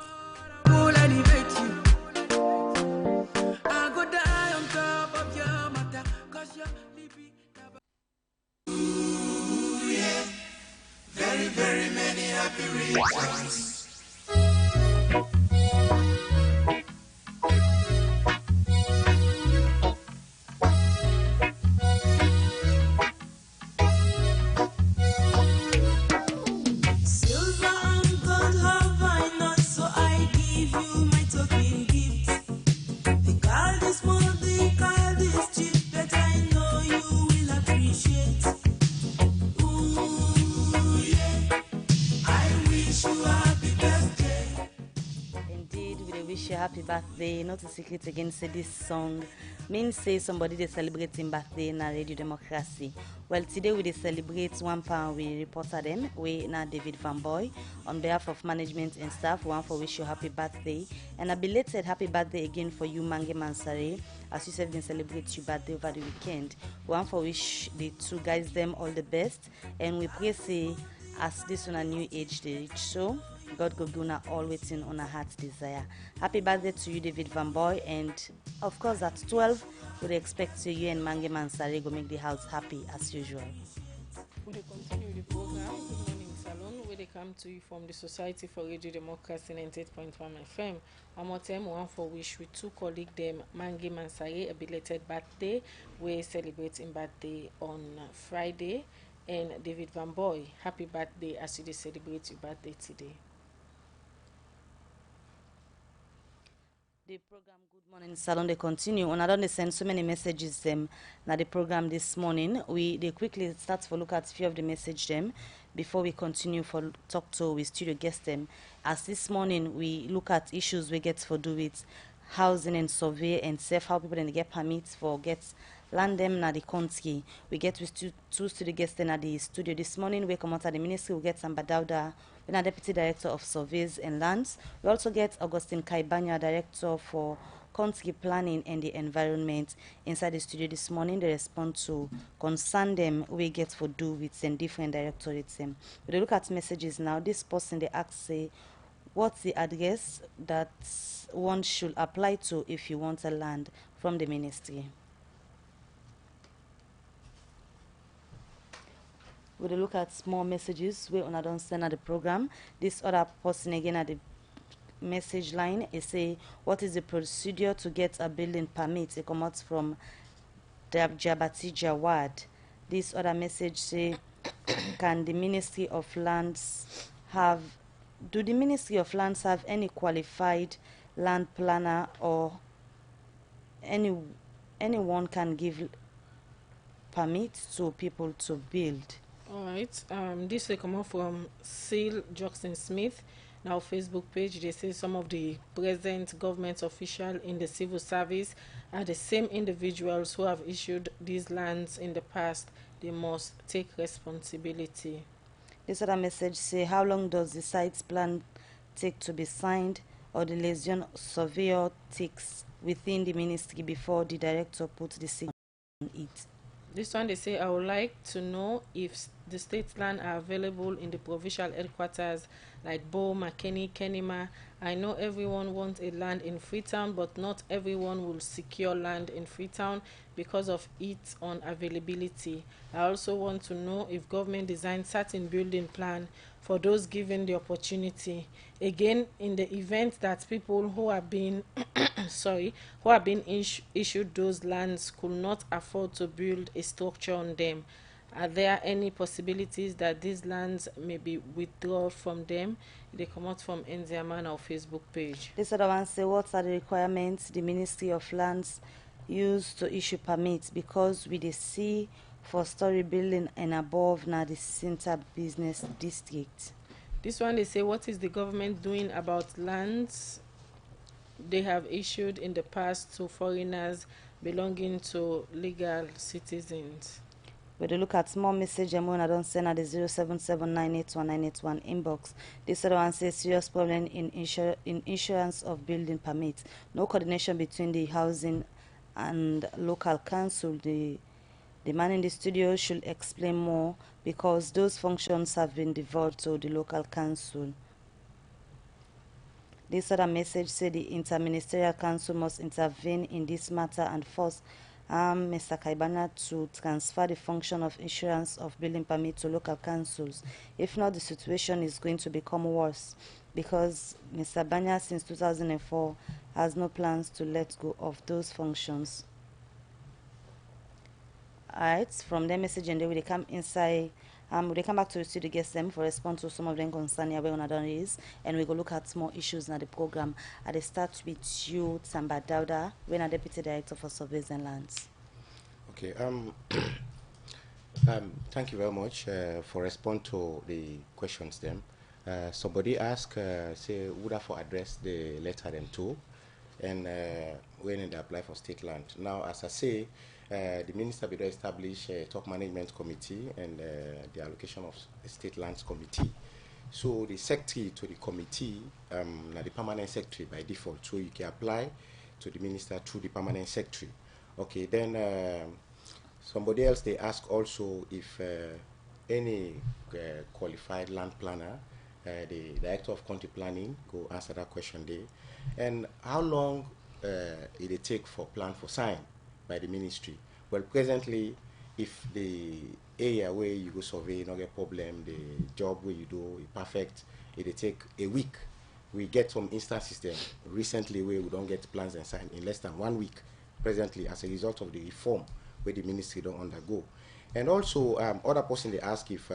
Very, very many happy reasons. Happy birthday. Not a secret again, say this song means say somebody they celebrating birthday in Radio Democracy. Well, today we celebrate 1 pound. We reported them. We now David Van Boy. On behalf of management and staff, we want for wish you happy birthday. And a belated happy birthday again for you, Mange Mansare. As you said, been celebrate your birthday over the weekend. We want for wish the two guys them all the best. And we pray say as this on a new age they reach so. God go guna all waiting on a heart's desire. Happy birthday to you, David Van Boy, and of course at 12, we expect you and Mange Mansare go make the house happy as usual. We continue the program. Good morning, Salon, where they come to you from the Society for Radio Democracy 98.1 FM. Amotem one for wish with two colleagues them Mange Mansare a belated birthday. We celebrating birthday on Friday, and David Van Boy happy birthday as you celebrate your birthday today. The program Good Morning Salon they continue. And I don't send so many messages them now the program this morning. They quickly start to look at a few of the message them before we continue for talk to with studio guest them. As this morning we look at issues we get for do with housing and survey and safe how people then get permits for get land them na the country. We get with two studio guests in the studio this morning. We come out at the ministry. We get Samba Dauda, the Deputy Director of Surveys and Lands. We also get Augustine Kaibanya, Director for Country Planning and the Environment. Inside the studio this morning, they respond to concern them we get for do with and different directorates. Them. We look at messages now. This person they ask say, what's the address that one should apply to if you want a land from the ministry? We'll look at small messages we don't send at the program. This other person again at the message line is say, what is the procedure to get a building permit? It comes out from Jabati Jawad. This other message say, can the Ministry of Lands have, do the Ministry of Lands have any qualified land planner or anyone can give permit to people to build? All right. This will come out from Seal Jackson Smith. Now Facebook page, they say some of the present government officials in the civil service are the same individuals who have issued these lands in the past. They must take responsibility. This other message say, how long does the site's plan take to be signed, or the liaison surveyor takes within the ministry before the director puts the signature on it? This one they say, I would like to know if the state land are available in the provincial headquarters like Bo, McKinney, Kenema. I know everyone wants a land in Freetown, but not everyone will secure land in Freetown because of its unavailability. I also want to know if government designs certain building plan for those given the opportunity. Again, in the event that people who have been who have been issued those lands could not afford to build a structure on them, are there any possibilities that these lands may be withdrawn from them? They come out from Nziaman our Facebook page. This other one say, what are the requirements the Ministry of Lands use to issue permits? Because we dey see four-story building and above na the center business district. This one they say, what is the government doing about lands they have issued in the past to foreigners belonging to legal citizens? We dey look at more message and when I don't send at the 077981981 inbox. This other one says serious problem in insurance of building permits. No coordination between the housing and local council. The man in the studio should explain more because those functions have been devolved to the local council. This other message said the Interministerial Council must intervene in this matter and force Mr. Kaibana to transfer the function of insurance of building permit to local councils. If not, the situation is going to become worse because Mr. Banya since 2004 has no plans to let go of those functions. Alright, from their message and then they come inside. They come back to the studio guest them for response to some of them concerning where on is, and we go look at more issues in the program. At the start with you, Samba Dauda, when a Deputy Director for Surveys and Lands. Okay. Thank you very much for respond to the questions. Them. Somebody asked, say, would I for address the letter them too, and when they apply for state land. Now, as I say. The minister will establish a top management committee and the allocation of state lands committee. So the secretary to the committee, now the permanent secretary by default. So you can apply to the minister through the permanent secretary. Okay, then somebody else they ask also if any qualified land planner, the director of county planning, go answer that question there. And how long it take for plan for sign by the ministry? Well, presently, if the area where you go survey no get problem, the job where you do is perfect, it take a week. We get some instances there recently where we don't get plans and sign in less than 1 week. Presently, as a result of the reform where the ministry don't undergo, and also other person they ask if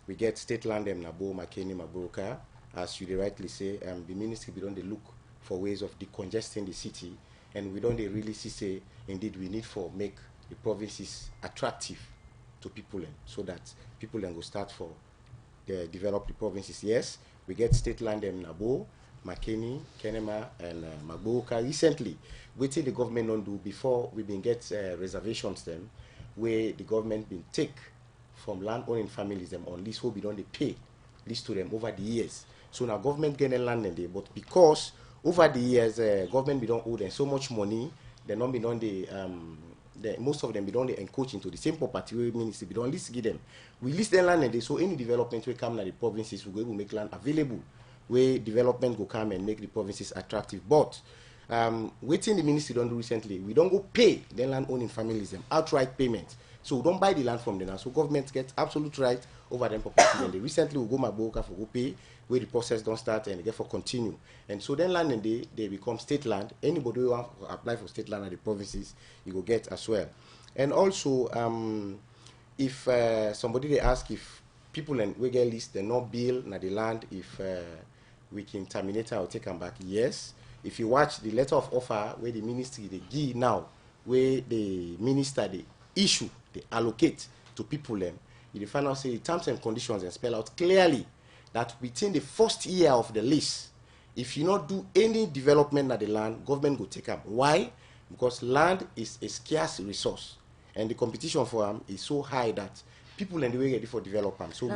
we get state land in Nabo, Makeni, Maburuka, as you rightly say, the ministry we don't look for ways of decongesting the city. And we don't really see, say, indeed, we need for make the provinces attractive to people, so that people then go start for develop the provinces. Yes, we get state land in Nabo, Makeni, Kenema, and Magboka. Recently, we the government don't do before we been get reservations them, where the government been take from land owning families them on lease, who we don't pay lease to them over the years. So now government getting land in there, but because over the years, government we don't owe them so much money. They don't be done most of them be done encroach into the same property where ministry we don't list give them. We list their land and they so any development will come to the provinces we go able to make land available where development go come and make the provinces attractive. But waiting the ministry don't do recently, we don't go pay the land owning families them outright payment. So we don't buy the land from them now. So government gets absolute right over them property. And they recently will go Maboka for go pay where the process don't start and get for continue. And so then land and they become state land. Anybody who want to apply for state land at the provinces, you go get as well. And also, if somebody they ask if people and we get list they not bill na the land, if we can terminate or take them back, yes. If you watch the letter of offer where the ministry they give now, where the minister they issue, they allocate to people them, you find out say the terms and conditions and spell out clearly that within the first year of the lease, if you not do any development at the land, government will take up. Why? Because land is a scarce resource, and the competition for them is so high that people and the way ready for development. So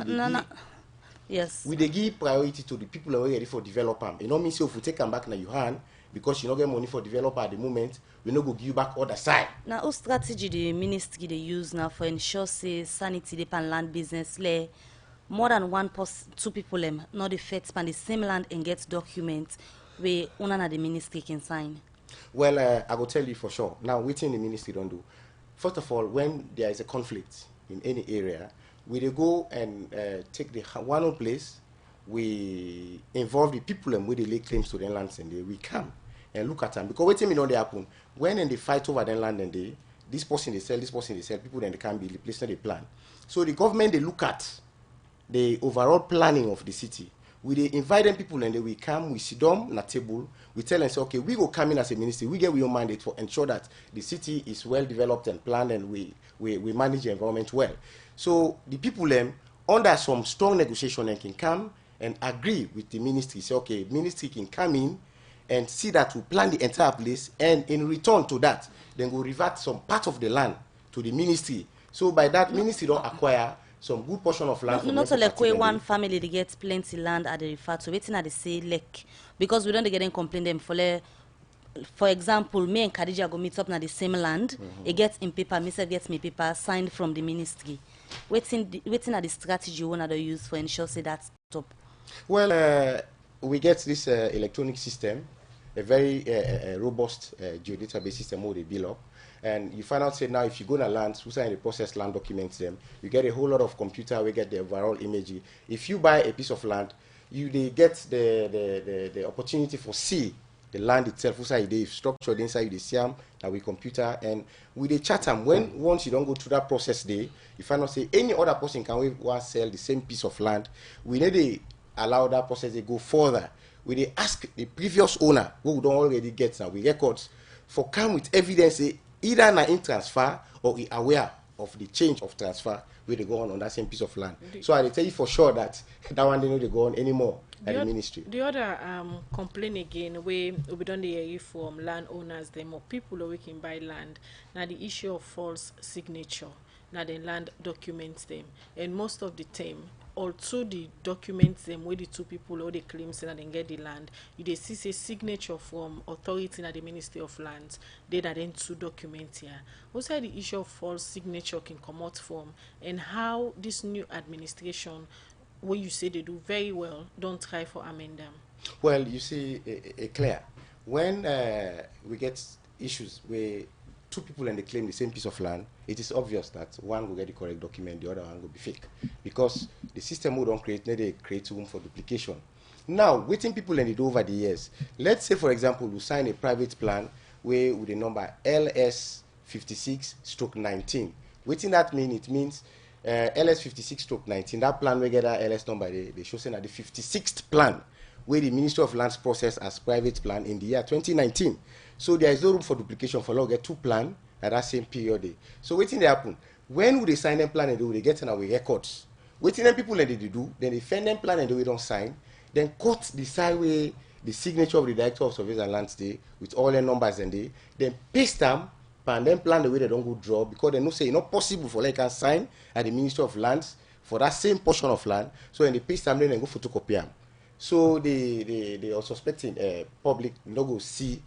yes, we they give priority to the people who are ready for development. You know, means if we take them back now your hand because you don't get money for developer at the moment, we not go give you back other side. Now, what strategy the ministry they use now for ensure say sanity they pan land business lay more than two people not the first span the same land and get documents where una the ministry can sign? Well, I will tell you for sure. Now, within the ministry don't do. First of all, when there is a conflict in any area, we dey go and take the one place. We involve the people and we dey lay claims to the lands and we come and look at them because wetin me know dey happen when they fight over the land and this person they sell, this person they sell, people then they can be replaced on the plan. So the government they look at the overall planning of the city. We dey invite them people and they will come, we sit down on a table, we tell them say, okay, we go come in as a ministry, we get your mandate for ensure that the city is well developed and planned and we manage the environment well. So the people them under some strong negotiation and can come and agree with the ministry, say, okay, ministry can come in and see that we plan the entire place, and in return to that, then go revert some part of the land to the ministry. So by that, ministry don't acquire some good portion of land. Not like one family they get plenty land at the refer to waiting at the say like because we don't get any complain them for example, me and Khadija go meet up na the same land. It gets in paper, Mr. gets me paper signed from the ministry. Waiting at the strategy you wanna use for ensure say that's top. Well, we get this electronic system, a very robust geodatabase system where they build up. And you find out, say, now if you go to land, who's in the process land documents them, you get a whole lot of computer, we get the overall image. If you buy a piece of land, they get the opportunity for see the land itself, who's they structured inside the SIAM, and we computer, and with the chat them, once you don't go through that process day, you find out, say, any other person can want sell the same piece of land, we need to allow that process to go further. We ask the previous owner, who don't already get now, we records, for come with evidence, say, either na in transfer or aware of the change of transfer where they go on that same piece of land. So I tell you for sure that that one they know they go on anymore at the ministry. The other complaint again where we don't hear from landowners them or people who can buy land. Now the issue of false signature. Now the land documents them, and most of the time also the documents them where the two people or the claims and then get the land, you they see a signature from authority at the Ministry of Lands, they that then two documents here. Also the issue of false signature can come out from, and how this new administration, what you say they do very well, don't try for amend them. Well, you see, clear when we get issues where two people and they claim the same piece of land, it is obvious that one will get the correct document, the other one will be fake. Because the system will don't create, they create room for duplication. Now, waiting people and it over the years, let's say, for example, we sign a private plan where with the number LS56/19. Waiting that mean, it means LS56/19, that plan we get that LS number, they show saying that the 56th plan where the Ministry of Lands process as private plan in the year 2019. So there is no room for duplication for law get two plan at that same period. So waiting they happen. When would they sign them plan and they get in our records? Waiting them people and they do, then they find them plan and they don't sign, then court decide where the signature of the Director of Surveys and Lands day with all their numbers and they then paste them and then plan the way they don't go draw because they know say it's not possible for they can sign at the Ministry of Lands for that same portion of land. So when they paste them then they go photocopy them. So they are suspecting public not go see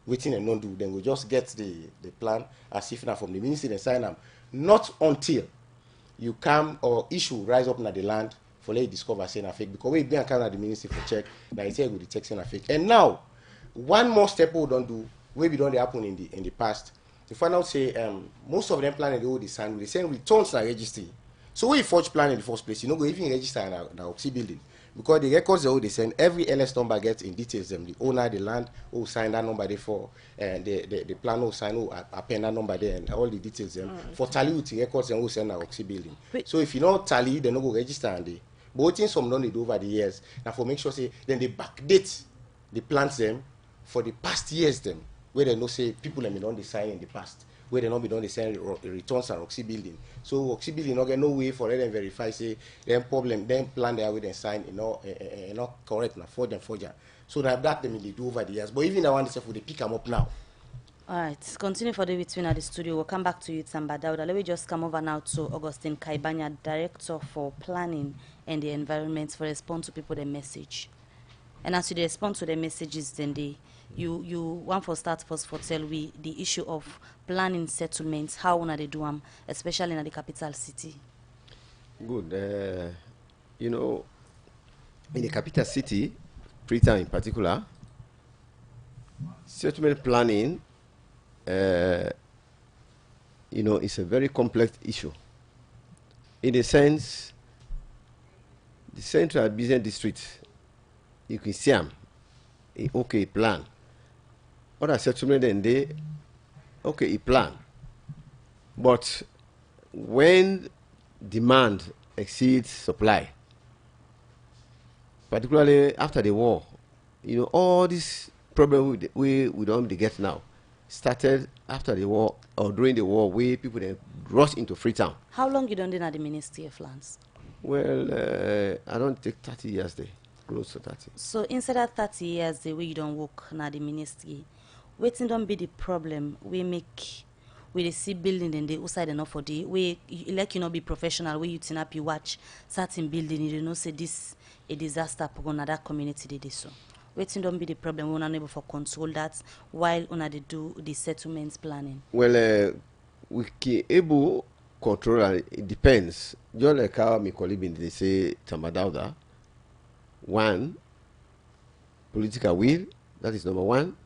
waiting and not do, then we just get the plan as if now from the ministry and sign them. Not until you come or issue rise up in the land for let discover saying a fake because we been account at the ministry for check now it's here with the check saying a fake. And now one more step we don't do where we don't happen in the past. You find out say most of them plan they already sign they send returns to registry. So we forge plan in the first place, you know go even register in the Oxy building. Because the records they send, every LS number gets in details them. The owner, the land, who signed that number there for, and the plan who sign, who append that number there, and all the details them. For tally with the records and who send the Oxy building. So if you don't tally, they don't go register and they. But things some done they do over the years. Now for make sure say, then they backdate the plans them for the past years them, where they know say people them don't sign in the past. Where they not be done the same returns and Oxy building. So Oxy building not get no way for them verify say them problem, them plan their way then sign not correct now forge. So that them they do over the years. But even the one itself they pick them up now. Alright, continue for the between at the studio. We'll come back to you, Tamba Dauda. Let me just come over now to Augustine Kaibanya, Director for Planning and the Environment, for respond to people the message. And as you respond to the messages, then you want for start first for tell we the issue of planning settlements, how they do them, especially in the capital city. Good. You know, in the capital city, Freetown in particular, settlement planning, you know, is a very complex issue. in a sense, the central business district, you can see them, okay, plan. Other settlement then they, okay, plan. But when demand exceeds supply, particularly after the war, you know, all these problems we don't get now started after the war or during the war, where people then rush into Freetown. How long you done at the Ministry of Lands? Well, I don't take 30 years there, close to 30. So instead of 30 years the way you don't work na the ministry, waiting don't be the problem we make with the see building and the outside enough for the way like you know be professional where you turn up you watch certain building you know say this a disaster upon that community they do so. Waiting don't be the problem we're not able to control that while they do the settlements planning. Well, we can able control and it depends. Just like how my colleague they say Tamadauda, one, political will, that is number one.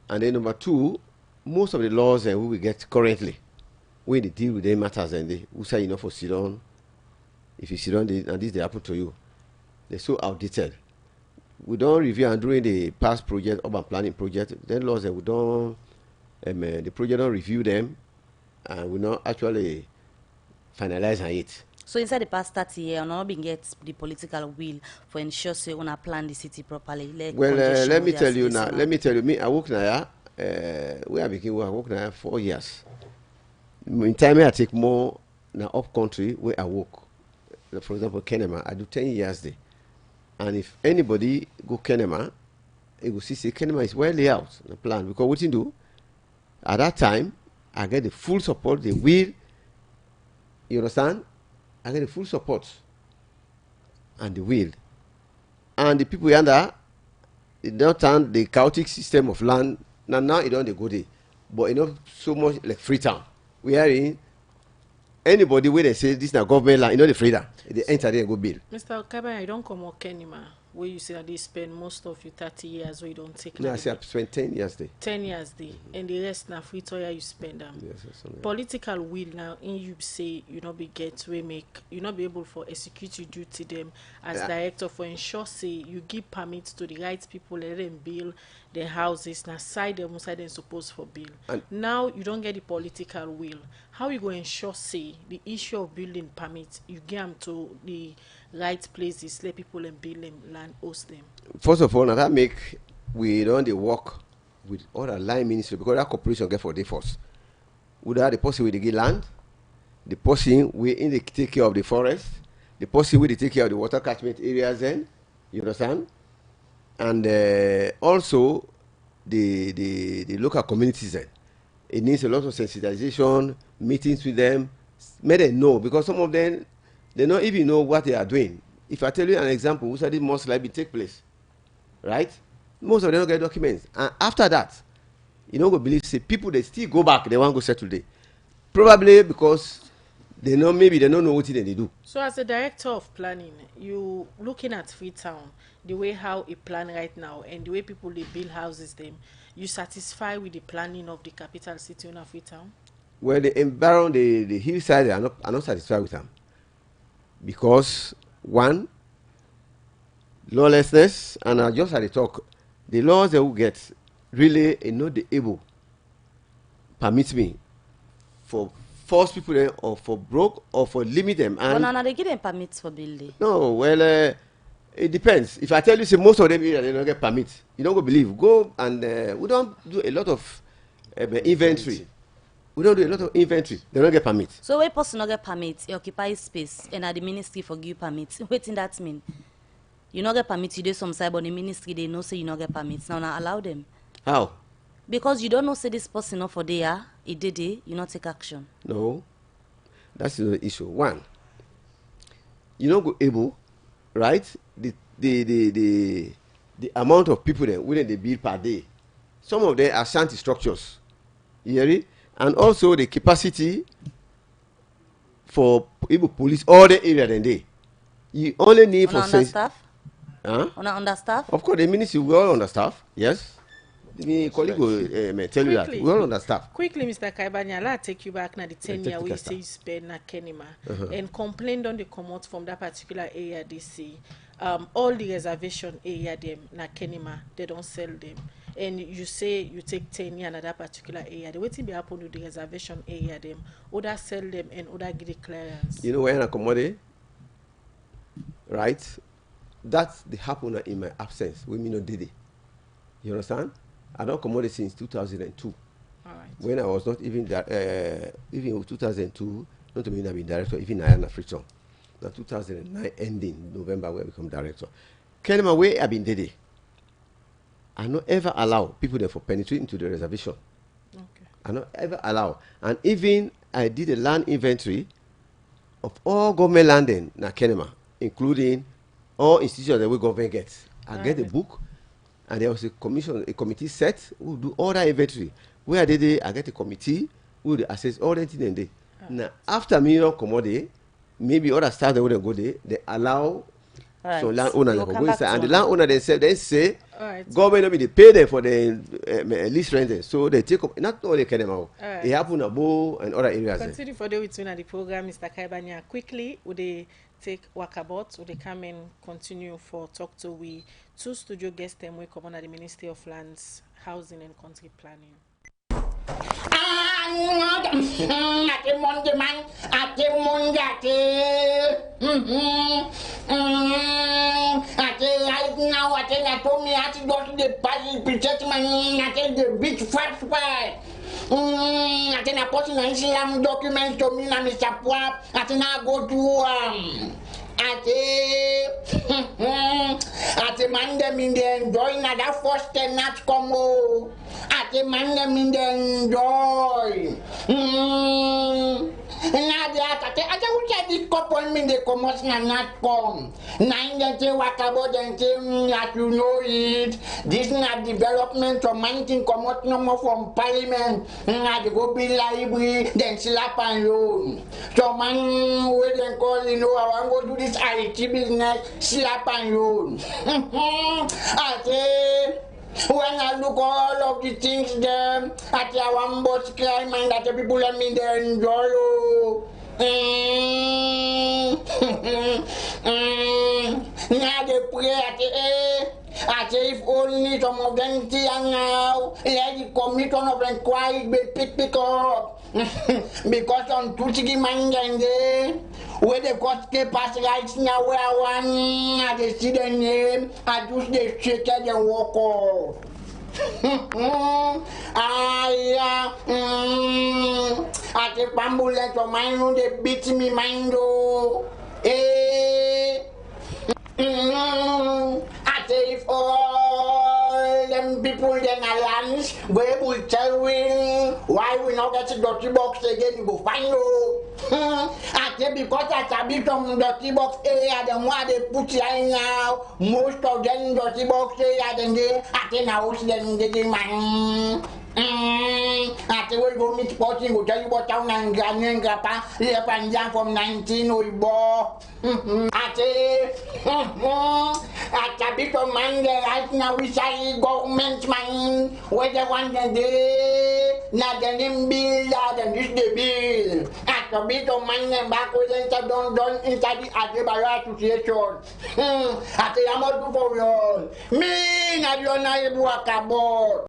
And then number two, most of the laws we will get currently, when they deal with them matters and they who say enough for Salon, if you sit on and this they happen to you, they're so outdated. We don't review and during the past project, urban planning project, then laws that we don't, the project don't review them, and we not actually finalize on it. So inside the past 30 years, we not been get the political will for ensure say we plan the city properly. Well, let me tell you now. Let me tell you, me I work now. We have been working now 4 years. In time, I take more now up country where I work. For example, Kenema, I do 10 years there. And if anybody go Kenema, he will see Kenema is well laid out the plan. Because what you do, at that time, I get the full support, the will. You understand? I get the full support and the will. And the people under, they don't turn the chaotic system of land. Now it don't go there. But you know, so much like Freetown. We are in anybody where they say this is a government land, you know the Freetown. They enter there and go build. Mr. Okaba, I don't come out Kenima, where you say that they spend most of your 30 years where you don't take. No, I say I spent 10 years there. 10 years there, and the rest now Freetown you spend them. Yes, Political will now in you say you not be get we make you not be able for execute your duty them as director for ensure say you give permits to the right people, let them build their houses now side them side them supposed for build. And now you don't get the political will. How you go ensure say the issue of building permits you give them to the right places, let people and build them land host them? First of all, now that make we don't the work with other line ministry because that corporation get for the force. Would have the person with the land, the person we in the take care of the forest, the person with the take care of the water catchment areas then, you understand? And also the local communities then. It needs a lot of sensitization, meetings with them, make them know because some of them they don't even know what they are doing. If I tell you an example, who said this most likely take place, right? Most of them don't get documents. And after that, you don't go believe, say, people, they still go back, they want to go settle there. Probably because they know, maybe they don't know what they do. So as a director of planning, you looking at Freetown, the way how it plan right now, and the way people, they build houses them, you satisfied with the planning of the capital city of Freetown? Well, the environment, the hillside, are not satisfied with them. Because, one, lawlessness, and I just had a talk, the laws they will get really not able permit me for force people there or for broke or for limit them. And but now they give them permits for building. no, well, it depends. If I tell you, say most of them here they don't get permits, you don't go believe. Go and we don't do a lot of inventory. We don't do a lot of inventory. They don't get permits. So when person not get permits, you occupy space and at the ministry for give permits. Waiting that mean? You not get permits, you do some side, but the ministry they know say you not get permits. Now allow them. How? Because you don't know say this person not for there, it did it, you not take action. No, that's the issue. One, you don't go able, right? The amount of people that within they build per day. Some of them are shanty structures. You hear it? And also the capacity for able police all the area than they. You only need for understaff? Huh? Understaff? Of course, the ministry will all understaff. Yes. My colleague will tell you that. We all understand. Quickly, Mr. Kaibanya, I'll take you back now the 10 year where you technical say you spend na Kenima and complained on the commot from that particular area they see. All the reservation area them na Kenima, they don't sell them. And you say you take 10 year in that particular area. The waiting be happen with the reservation area them, other sell them and other get the clearance. You know when I accommodate, right? That the happen in my absence. We mean no did it. You understand? I don't accommodate since 2002. All right. When I was not even even in 2002, not to mean I've been director, even I am a free song. Now 2009 ending November where I become director. Kenema where I've been did I not ever allow people there for penetrating into the reservation. Okay. I not ever allow. And even I did a land inventory of all government land in Kenema, including all institutions that we government gets. I get a book, and there was a committee set who do all that inventory. Where I did it, I get a committee who will assess all that thing and day. Now, after me not commodity, maybe other staff that wouldn't go there, they allow some landowners to go inside, and the landowner themselves then say, government will be pay them for the lease rent, so they take up not only Kenema, it happen above and other areas. Continue for the between the program, Mr. Kaibanya. Quickly, would they take walkabout? Would they come and continue for talk to we two studio guests them we come on at the Ministry of Lands, Housing and Country Planning. Ate monde man, ate monde right now ate na told me ate go to the party protect man ate the big fat fight. Ate na post na Islam document to me na Mr. Pwap ate na go to ate man dem in the enjoy na that first tenant come ate man dem in the enjoy na that ate we get this couple me they come na not come na in the wakabo dem that you know it this na development of mountain come out no more from parliament na they go be library then slap and loan so man we dem call you know I want go do this IT business slap and loan when I look all of the things them at our boss crime and that the people let me they enjoy now they pray at if only some of them now let the commission of inquiry be pick up because on Tuesday Monday where the court papers right now where I want they see the name I just they shake and walk off. At the bamboo let of mine they beat me mind at if all them people then lands we will tell we why we not get a dirty box again you go find at because at a bit of dirty box area the one they put here now most of them dirty box area then they at the house then they demand at the way go meet sporting will tell you what town and grandpa left and down from 19 Oibo at a bit of man right now we say government man where they want the day not the name bill and this the bill at a bit of man back with them don't inside the Adebara association at the amount for you me not your neighbor about.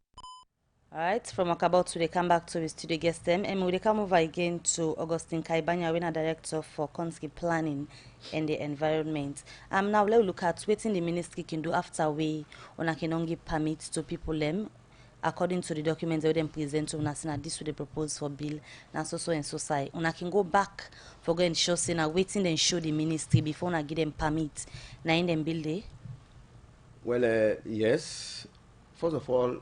Alright, from Wakabot to they come back to the studio guest them and we come over again to Augustine Kaibanya, winner director for country planning and the environment. Now let's look at what the ministry can do after we can give permit to people them according to the documents they them present to us. This would they propose for bill and so and so side. Una can go back for going show say now waiting and show the ministry before na give them permit. Now in them bill day. Well, yes. First of all,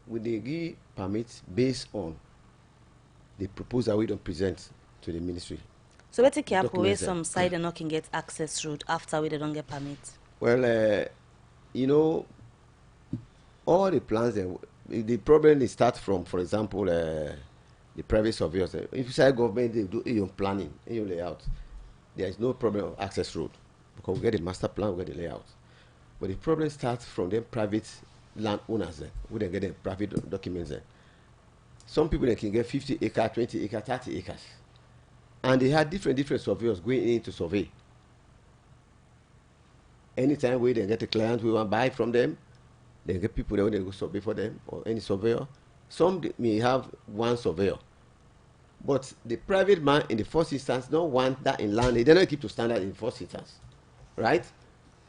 we they give permits based on the proposal we don't present to the ministry. So we take care of some side and not can get access road after we don't get permit. Well, you know, all the plans the problem is start from, for example, the private surveyors. If you say government they do your planning, your layout, there is no problem of access road because we get the master plan, we get the layout. But the problem starts from them private landowners who they get the private documents there. Some people they can get 50 acres, 20 acres, 30 acres. And they had different surveyors going in to survey. Anytime we they get a client we want to buy from them, they get people that go survey for them or any surveyor. Some may have one surveyor. But the private man in the first instance don't want that in land. They don't keep to standard in the first instance. Right?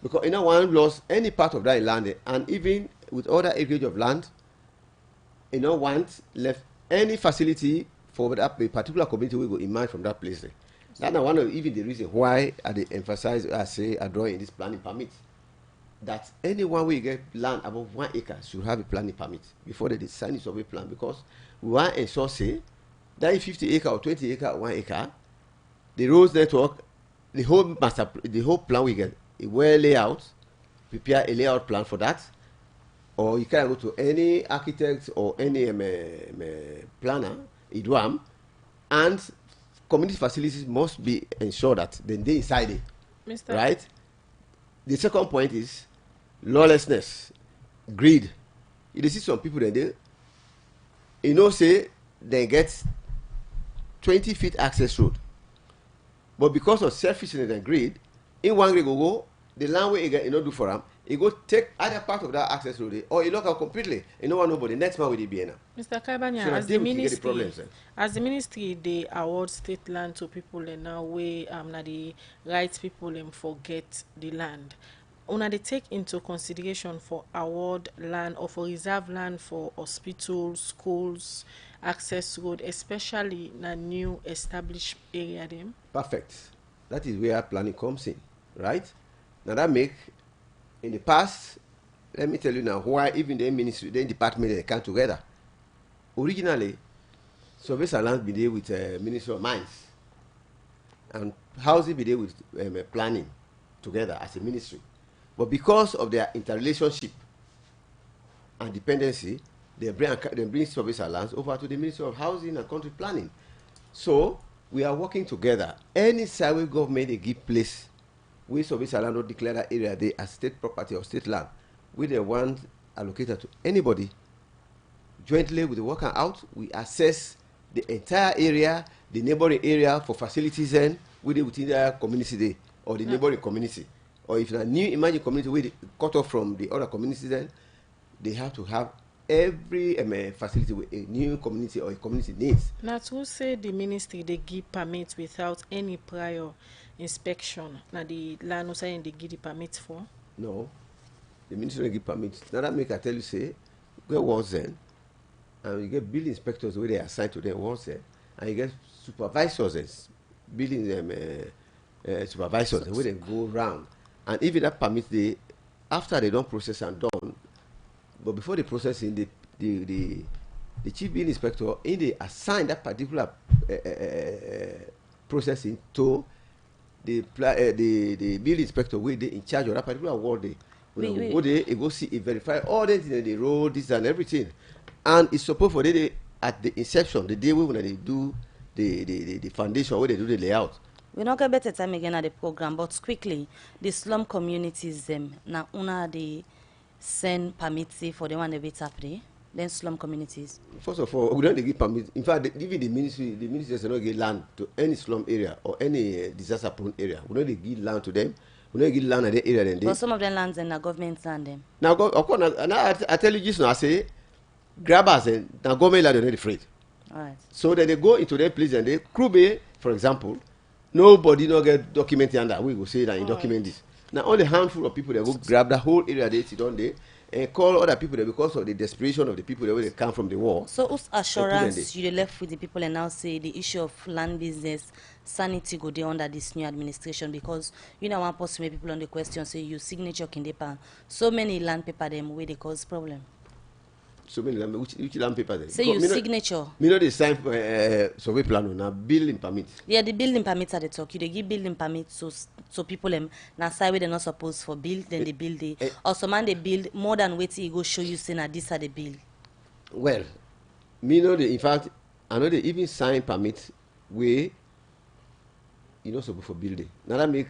Because you know one lost any part of that in land, and even with other acreage of land, you know want left any facility for that particular community will go emerge from that place. That's one of even the reason why I emphasize, I draw in this planning permit, that anyone will get land above 1 acre should have a planning permit before they sign a survey plan, because we want to ensure say that in 50 acre or 20 acre or 1 acre, the roads network, the whole plan we get a well layout, prepare a layout plan for that, or you can go to any architect or any planner, IDWAM, and community facilities must be ensured that then they inside it. Mr. Right? The second point is lawlessness, greed. You see some people then they, say they get 20 feet access road. But because of selfishness and greed, in one way go, the land where you get do for them, you go take other part of that access road, or you lock out completely. You know what nobody. Next man will be now. Mr. Kaibanya, So as the ministry, they award state land to people and now way the right people forget the land. Una they take into consideration for award land or for reserve land for hospitals, schools, access road, especially in a new established area them. Perfect. That is where planning comes in, right? Now that make in the past, let me tell you now why even the ministry, the department they come together. Originally, survey Salon be there with Ministry of Mines, and housing be there with planning together as a ministry. But because of their interrelationship and dependency, they bring survey Salons over to the Ministry of Housing and Country Planning. So we are working together. Any survey government they give place, we survey Salon don't declare that area they as state property or state land. We the one allocated to anybody. Jointly with the worker out, we assess the entire area, the neighboring area for facilities and within the community there or the neighboring community. Or if a new emerging community we cut off from the other communities, then they have to have every facility with a new community or a community needs. Now to say the ministry they give permits without any prior inspection. Now the land saying they give the permits for? No. The ministry don't give permits. Now that make I tell you say, get once then, and you get building inspectors where they assign to them once then, and you get supervisors, building supervisors where they go around. And even that permit they after they don't process and done, but before the processing, the chief building inspector in they assign that particular processing to the building inspector where they in charge of that particular ward day. When go there, go see it, verify all the things, the road, this and everything. And it's supposed for they at the inception, the day when they do the foundation, where they do the layout. We not get better time again at the program, but quickly, the slum communities now una they send permits for the one they wait up there. Then slum communities. First of all, we don't give permits. In fact, even the ministry does not give land to any slum area or any disaster-prone area. We don't give land to them. We don't give land at the area. Then but some of the lands and the government land them. Now, of course, I tell you this now. I say, grabbers and now government land are not afraid. All right. So that they go into their place and they Krube, for example, nobody no get documented under. We will say that you document this. Now only a handful of people that will grab the whole area they sit on there and call other people there because of the desperation of the people that will come from the war. So whose assurance you left with the people and now say the issue of land business sanity go there under this new administration, because you know one person people on the question say you signature can depend so many land paper them where they cause problem. So many land, which land paper there? Say you signature. Me know the sign survey plan na building permit. Yeah, the building permits are the talk. You they give building permits so people them now side where they're not supposed for build, then they build it. Or some man they build more than wait till you go show you say na this are the bill. Well, me know the in fact I know they even sign permit where you know, so for building. Now that make.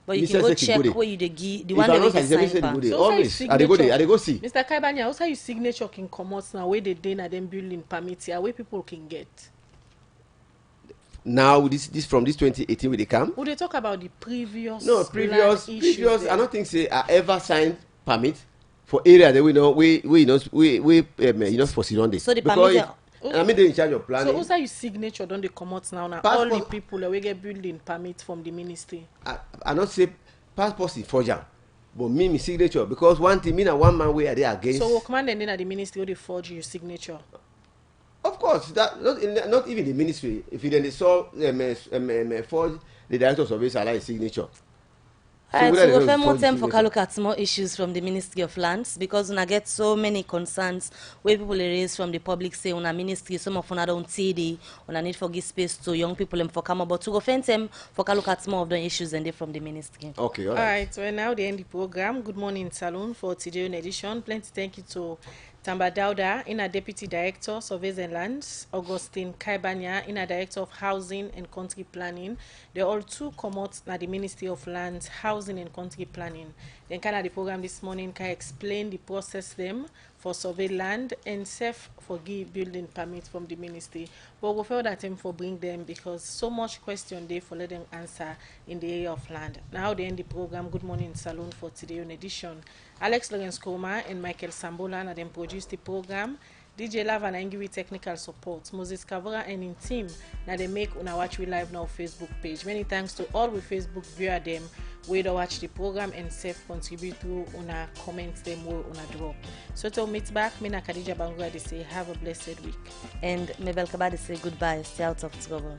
But you can go check where you the the if one that I we know can say sign the for. always I dey go there, I dey go see. Mr. Kaibanya, also your signature can come out now where they dey na them building permit here, where people can get. Now this from this 2018 with the camp. Would they talk about the previous? No, previous. I don't think say I ever signed permit for area that we know we you know for Salon. So the permit. I mean, they in charge of planning. So also your signature don't they come out now? Now all the people that we get building permit from the ministry. I not say passport is forger, but me signature because one thing me and one man we are there against. So command and then at the ministry they forge your signature. Of course, that not even the ministry. If you then they saw forge the director of survey allow his signature. Alright, so we'll have more time for look at more issues from the Ministry of Lands because when I get so many concerns where people raise from the public say on a ministry, some of them don't TD, on a need for give space to young people and for come about to go find them for look at more of the issues and they from the ministry. Okay, all right. So now the end the program. Good morning, Salon for today's edition. Plenty thank you to Tamba Dauda, in a Deputy Director, Surveys and Lands, Augustine Kaibanya, in a Director of Housing and Country Planning. They all two come out at the Ministry of Lands, Housing and Country Planning. Then kind of the program this morning can explain the process them for survey land and safe for give building permit from the ministry. But we'll feel that time for bring them because so much question they for let them answer in the area of land. Now they end the program. Good morning, Salon for today on edition. Alex Lawrence Koma and Michael Sambola and them produce the program. DJ Love and Angry technical support. Moses Kavura and in team now they make una watch we live now Facebook page. Many thanks to all we Facebook viewer them we do watch the program and safe contribute to una comments them or una drop. So to meet back, me na Khadija Bangura they say have a blessed week. And Mabel Kabadi say goodbye, stay out of trouble.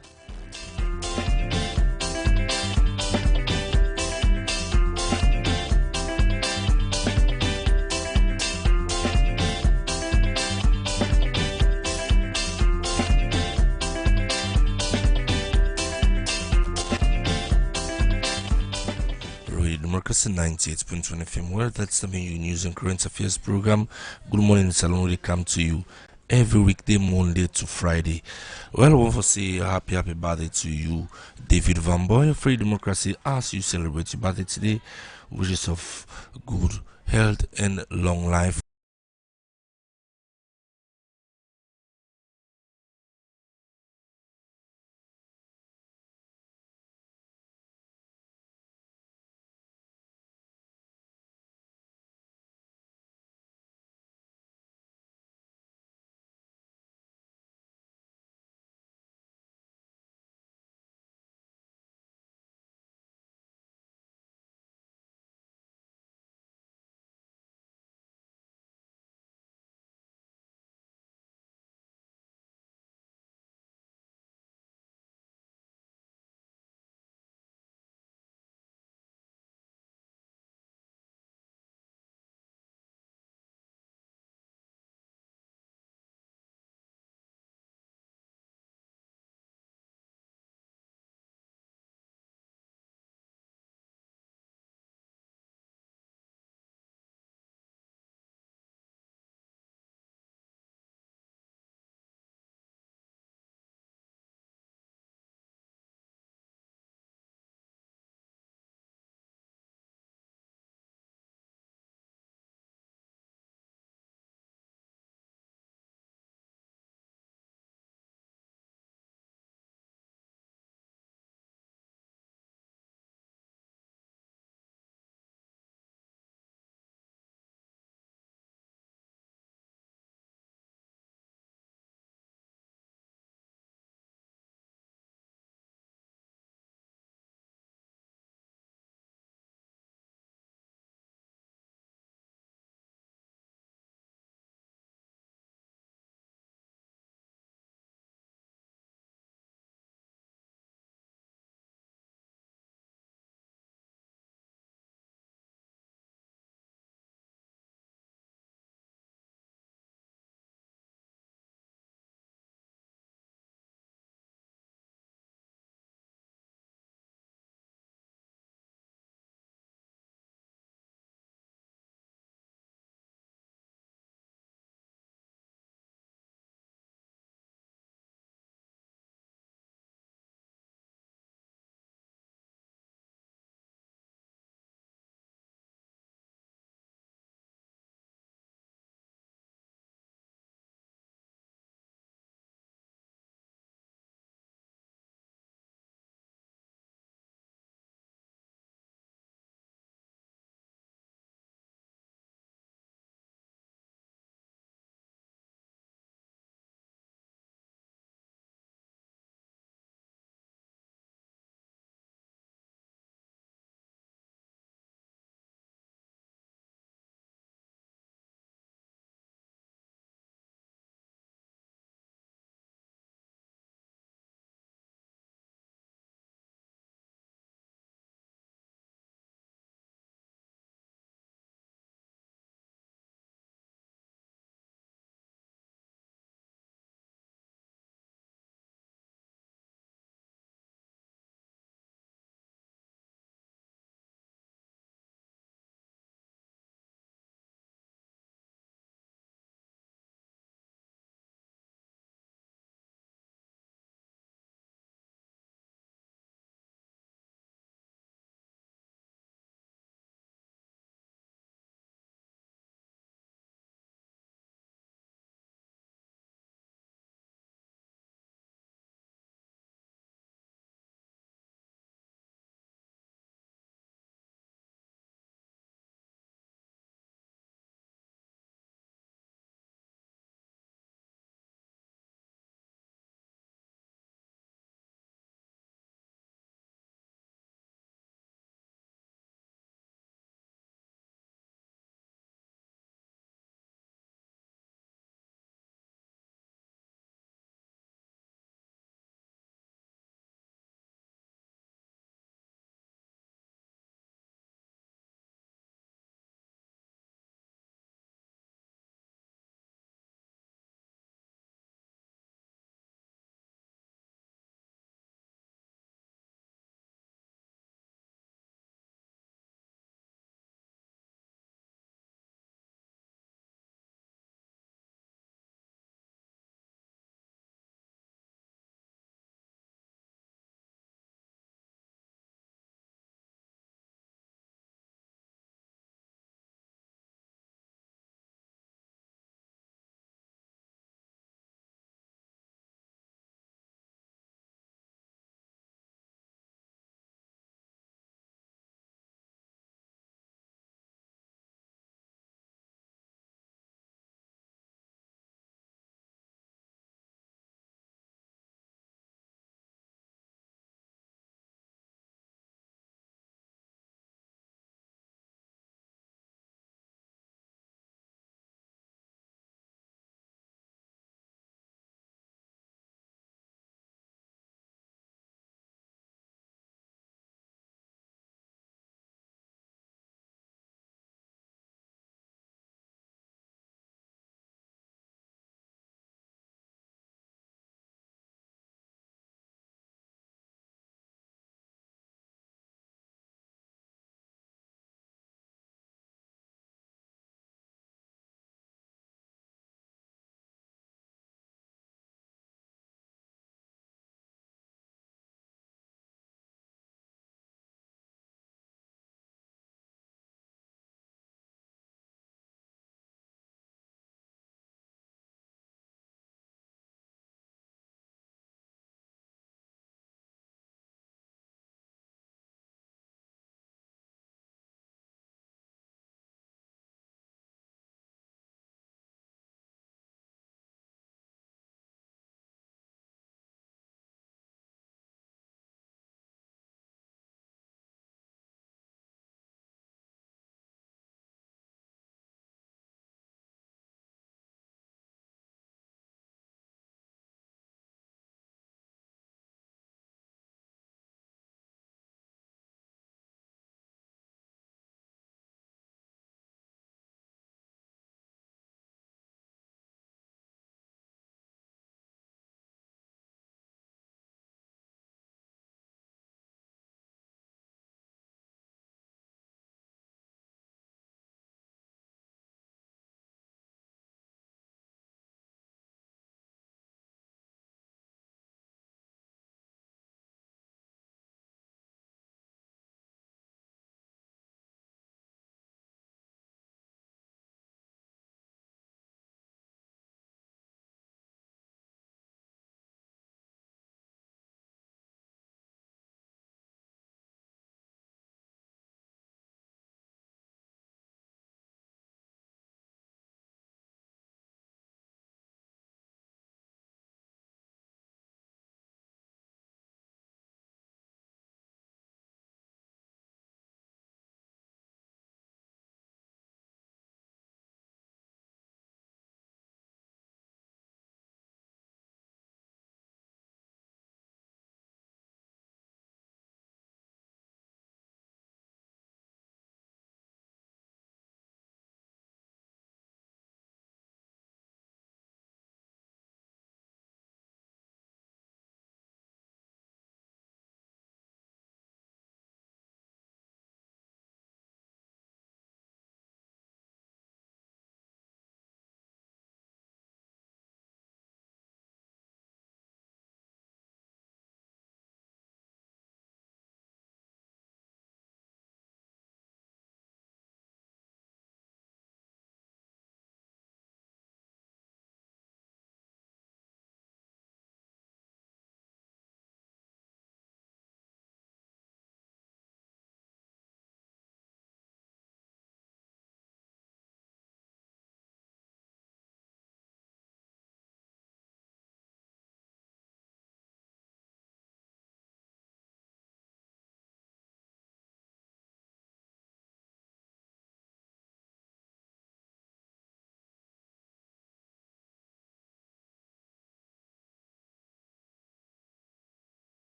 Democracy 98.1 FM. Well, that's the main news and current affairs program. Good morning, Salon. We come to you every weekday, Monday to Friday. Well, I want to say a happy birthday to you, David Van Boy, Free Democracy, as you celebrate your birthday today. Wishes of good health and long life.